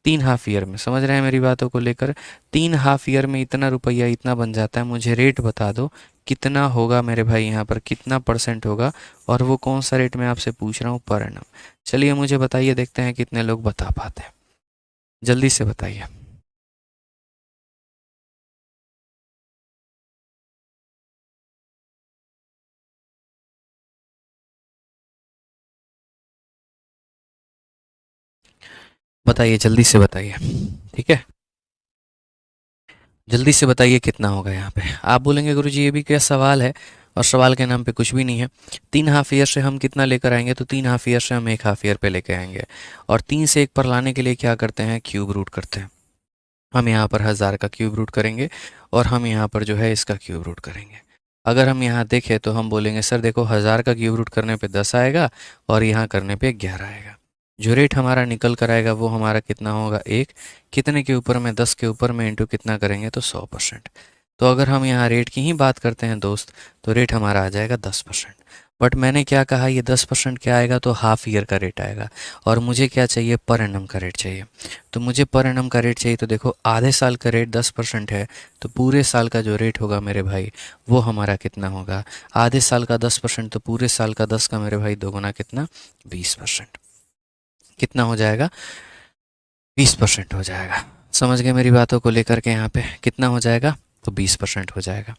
3 हाफ ईयर में। समझ रहे हैं मेरी बातों को लेकर, 3 हाफ ईयर में इतना रुपया इतना बन जाता है। मुझे रेट बता दो कितना होगा मेरे भाई, यहाँ पर कितना परसेंट होगा, और वो कौन सा रेट मैं आपसे पूछ रहा हूँ, पर एनम। चलिए मुझे बताइए, देखते हैं कितने लोग बता पाते हैं, जल्दी से बताइए। बताइए, जल्दी से बताइए। ठीक है, जल्दी से बताइए कितना होगा यहाँ पे। आप बोलेंगे गुरुजी ये भी क्या सवाल है, और सवाल के नाम पे कुछ भी नहीं है। 3 हाफ ईयर से हम कितना लेकर आएंगे, तो 3 हाफ ईयर से हम 1 हाफ ईयर पे लेकर आएंगे। और 3 से 1 पर लाने के लिए क्या करते हैं, क्यूब रूट करते हैं। हम यहाँ पर 1000 का क्यूब रूट करेंगे और हम यहाँ पर जो है इसका क्यूब रूट करेंगे। अगर हम यहाँ देखें तो हम बोलेंगे सर देखो 1000 का क्यूब रूट करने पे 10 आएगा और यहाँ करने पे 11 आएगा। जो रेट हमारा निकल कर आएगा वो हमारा कितना होगा, 1, कितने के ऊपर में, 10 के ऊपर में इंटू कितना करेंगे, तो 100%। तो अगर हम यहाँ रेट की ही बात करते हैं दोस्त, तो रेट हमारा आ जाएगा 10%। बट मैंने क्या कहा, ये 10% क्या आएगा, तो हाफ ईयर का रेट आएगा। और मुझे क्या चाहिए, पर एनम का रेट चाहिए। तो मुझे पर एनम का रेट चाहिए, तो देखो आधे साल का रेट 10% है, तो पूरे साल का जो रेट होगा मेरे भाई वो हमारा कितना होगा, आधे साल का 10%, तो पूरे साल का 10 का मेरे भाई दोगुना कितना, 20%। कितना हो जाएगा, 20% हो जाएगा। समझ गए मेरी बातों को लेकर के, यहाँ पे कितना हो जाएगा, तो 20% हो जाएगा।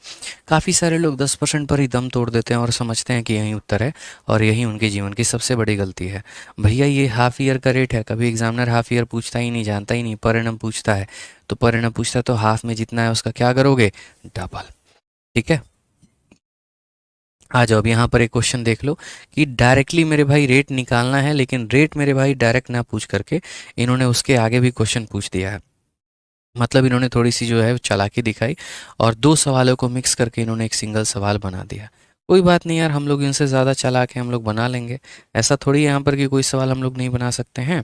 काफ़ी सारे लोग 10% पर ही दम तोड़ देते हैं और समझते हैं कि यही उत्तर है, और यही उनके जीवन की सबसे बड़ी गलती है। भैया ये हाफ ईयर का रेट है, कभी एग्जामिनर हाफ ईयर पूछता ही नहीं, जानता ही नहीं, पर एनम पूछता है। तो पर एनम पूछता है तो हाफ में जितना है उसका क्या करोगे, डबल। ठीक है, आ जाओ। अब यहाँ पर एक क्वेश्चन देख लो कि डायरेक्टली मेरे भाई रेट निकालना है, लेकिन रेट मेरे भाई डायरेक्ट ना पूछ करके इन्होंने उसके आगे भी क्वेश्चन पूछ दिया है। मतलब इन्होंने थोड़ी सी जो है चालाकी दिखाई और 2 सवालों को मिक्स करके इन्होंने एक सिंगल सवाल बना दिया। कोई बात नहीं यार, हम लोग इनसे ज़्यादा चालाक हैं, हम लोग बना लेंगे। ऐसा थोड़ी है यहाँ पर कि कोई सवाल हम लोग नहीं बना सकते हैं।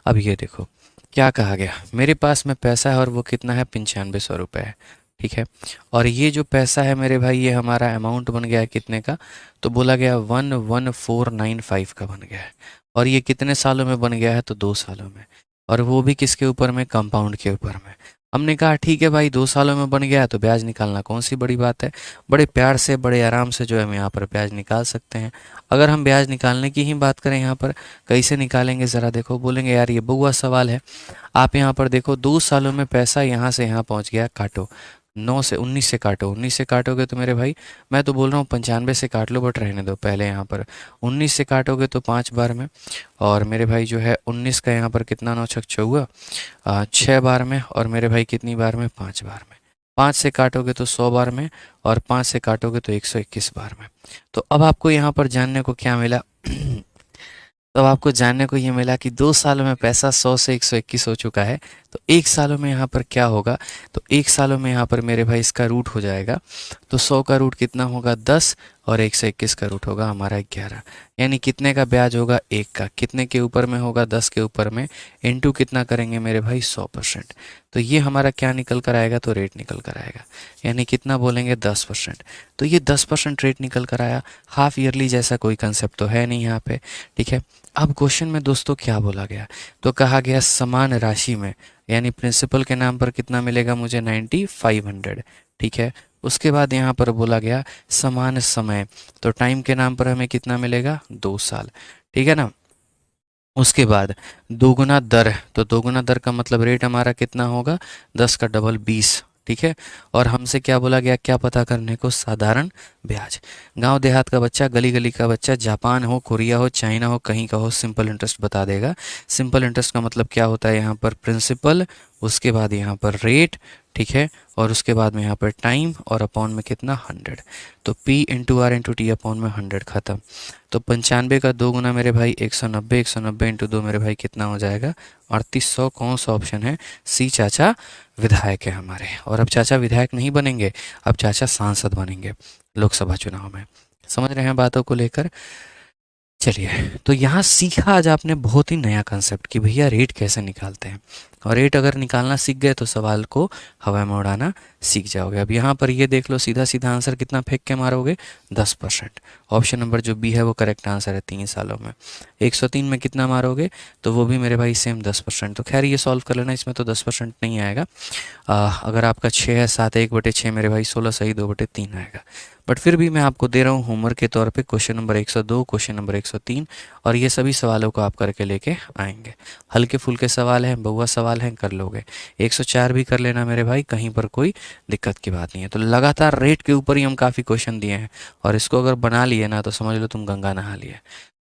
अब ये देखो क्या कहा गया, मेरे पास में पैसा है और वो कितना है, 9500 रुपये है। ठीक है। और ये जो पैसा है मेरे भाई, ये हमारा अमाउंट बन गया है कितने का, तो बोला गया 11495 का बन गया है। और ये कितने सालों में बन गया है, तो 2 सालों में। और वो भी किसके ऊपर में, कंपाउंड के ऊपर में। हमने कहा ठीक है भाई, 2 सालों में बन गया है तो ब्याज निकालना कौन सी बड़ी बात है, बड़े प्यार से बड़े आराम से जो है हम यहाँ पर ब्याज निकाल सकते हैं। अगर हम ब्याज निकालने की ही बात करें यहाँ पर, कैसे निकालेंगे ज़रा देखो। बोलेंगे यार ये बहुआ सवाल है। आप यहाँ पर देखो, 2 सालों में पैसा यहाँ से यहाँ पहुँच गया, काटो 9 से 19 से काटो, 19 से काटोगे तो मेरे भाई, मैं तो बोल रहा हूँ 95 से काट लो, बट रहने दो पहले यहाँ पर। 19 से काटोगे तो 5 बार में, और मेरे भाई जो है 19 का यहाँ पर कितना, 9 6 हुआ, 6 बार में, और मेरे भाई कितनी बार में, 5 बार में। 5 से काटोगे तो 100 बार में, और 5 से काटोगे तो 121 बार में। तो अब आपको यहाँ पर जानने को क्या मिला तो अब आपको जानने को ये मिला कि 2 सालों में पैसा 100 से 121 हो चुका है। तो 1 सालों में यहाँ पर क्या होगा, तो 1 सालों में यहाँ पर मेरे भाई इसका रूट हो जाएगा। तो 100 का रूट कितना होगा, 10, और 121 का रूट होगा हमारा 11। यानी कितने का ब्याज होगा, 1 का। कितने के ऊपर में होगा, 10 के ऊपर में, इनटू कितना करेंगे मेरे भाई, 100%। तो ये हमारा क्या निकल कर आएगा, तो रेट निकल कर आएगा। यानी कितना बोलेंगे, 10%। तो ये 10% रेट निकल कर आया। हाफ ईयरली जैसा कोई कंसेप्ट तो है नहीं यहाँ पे, ठीक है। अब क्वेश्चन में दोस्तों क्या बोला गया, तो कहा गया समान राशि में, यानी प्रिंसिपल के नाम पर कितना मिलेगा मुझे, 9500, ठीक है। उसके बाद यहाँ पर बोला गया समान समय, तो टाइम के नाम पर हमें कितना मिलेगा, 2 साल, ठीक है ना। उसके बाद दोगुना दर, तो दोगुना दर का मतलब रेट हमारा कितना होगा, 10 का डबल 20, ठीक है। और हमसे क्या बोला गया, क्या पता करने को, साधारण ब्याज। गांव देहात का बच्चा, गली गली का बच्चा, जापान हो, कोरिया हो, चाइना हो, कहीं का हो, सिंपल इंटरेस्ट बता देगा। सिंपल इंटरेस्ट का मतलब क्या होता है, यहाँ पर प्रिंसिपल, उसके बाद यहाँ पर रेट, ठीक है, और उसके बाद में यहाँ पर टाइम, और अपॉन में कितना, 100। तो P into R into T upon में 100, खत्म। तो 95 का 2 गुना मेरे भाई 190, 190 इंटू 2 मेरे भाई कितना हो जाएगा, 3800। कौन सा ऑप्शन है, सी, चाचा विधायक है हमारे। और अब चाचा विधायक नहीं बनेंगे, अब चाचा सांसद बनेंगे लोकसभा चुनाव में। समझ रहे हैं बातों को लेकर। चलिए, तो यहाँ सीखा आज आपने बहुत ही नया कंसेप्ट कि भैया रेट कैसे निकालते हैं। और रेट अगर निकालना सीख गए तो सवाल को हवा में उड़ाना सीख जाओगे। अब यहाँ पर ये देख लो, सीधा सीधा आंसर कितना फेंक के मारोगे, 10%। ऑप्शन नंबर जो बी है वो करेक्ट आंसर है, 3 सालों में। 103 में कितना मारोगे, तो वो भी मेरे भाई सेम 10%। तो खैर ये सॉल्व कर लेना, इसमें तो 10% नहीं आएगा। अगर आपका 6 है, 7 है, 1/6 मेरे भाई 16 सही, 2/3 आएगा। बट फिर भी मैं आपको दे रहा हूँ होमवर्क के तौर पे क्वेश्चन नंबर 102, क्वेश्चन नंबर 103, और ये सभी सवालों को आप करके लेके आएंगे। हल्के फुल्के सवाल हैं, बहुआ सवाल हैं, कर लोगे। 104 भी कर लेना मेरे भाई, कहीं पर कोई दिक्कत की बात नहीं है। तो लगातार रेट के ऊपर ही हम काफ़ी क्वेश्चन दिए हैं, और इसको अगर बना लिए ना तो समझ लो तुम गंगा नहा लिए,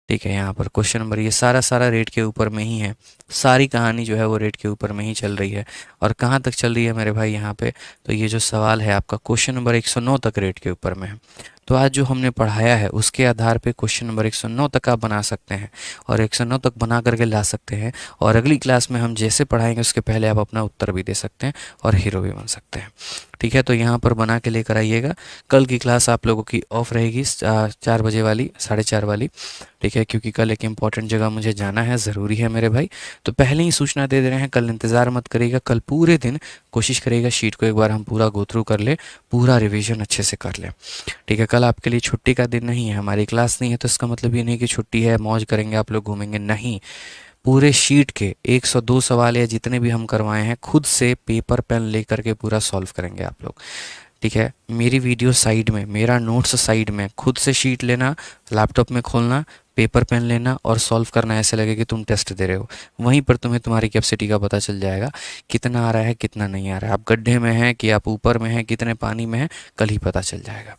ठीक है। यहाँ पर क्वेश्चन नंबर ये सारा रेट के ऊपर में ही है। सारी कहानी जो है वो रेट के ऊपर में ही चल रही है। और कहाँ तक चल रही है मेरे भाई यहाँ पे, तो ये जो सवाल है आपका क्वेश्चन नंबर 109 तक रेट के ऊपर में है। तो आज जो हमने पढ़ाया है उसके आधार पे क्वेश्चन नंबर 109 तक आप बना सकते हैं, और 109 तक बना करके ला सकते हैं। और अगली क्लास में हम जैसे पढ़ाएंगे उसके पहले आप अपना उत्तर भी दे सकते हैं और हीरो भी बन सकते हैं, ठीक है। तो यहाँ पर बना के लेकर आइएगा। कल की क्लास आप लोगों की ऑफ रहेगी, 4 बजे वाली, 4:30 वाली, ठीक है, क्योंकि कल एक इंपॉर्टेंट जगह मुझे जाना है, ज़रूरी है मेरे भाई। तो पहले ही सूचना दे रहे हैं, कल इंतज़ार मत करिएगा। कल पूरे दिन कोशिश करिएगा शीट को एक बार हम पूरा गो थ्रू कर ले, पूरा रिवीजन अच्छे से कर लें, ठीक है। कल आपके लिए छुट्टी का दिन नहीं है, हमारी क्लास नहीं है, तो इसका मतलब ये नहीं कि छुट्टी है, मौज करेंगे आप लोग, घूमेंगे, नहीं। पूरे शीट के 102 सवाल या जितने भी हम करवाए हैं, खुद से पेपर पेन लेकर के पूरा सॉल्व करेंगे आप लोग, ठीक है। मेरी वीडियो साइड में, मेरा नोट्स साइड में, खुद से शीट लेना, लैपटॉप में खोलना, पेपर पेन लेना और सॉल्व करना। ऐसे लगे कि तुम टेस्ट दे रहे हो। वहीं पर तुम्हें तुम्हारी कैपेसिटी का पता चल जाएगा, कितना आ रहा है, कितना नहीं आ रहा है, आप गड्ढे में हैं कि आप ऊपर में हैं, कितने पानी में हैं, कल ही पता चल जाएगा।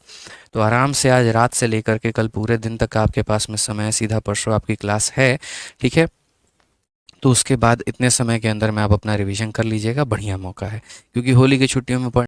तो आराम से आज रात से लेकर के कल पूरे दिन तक आपके पास में समय है, सीधा परसों आपकी क्लास है, ठीक है। तो उसके बाद इतने समय के अंदर में आप अपना रिवीजन कर लीजिएगा, बढ़िया मौका है, क्योंकि होली की छुट्टियों में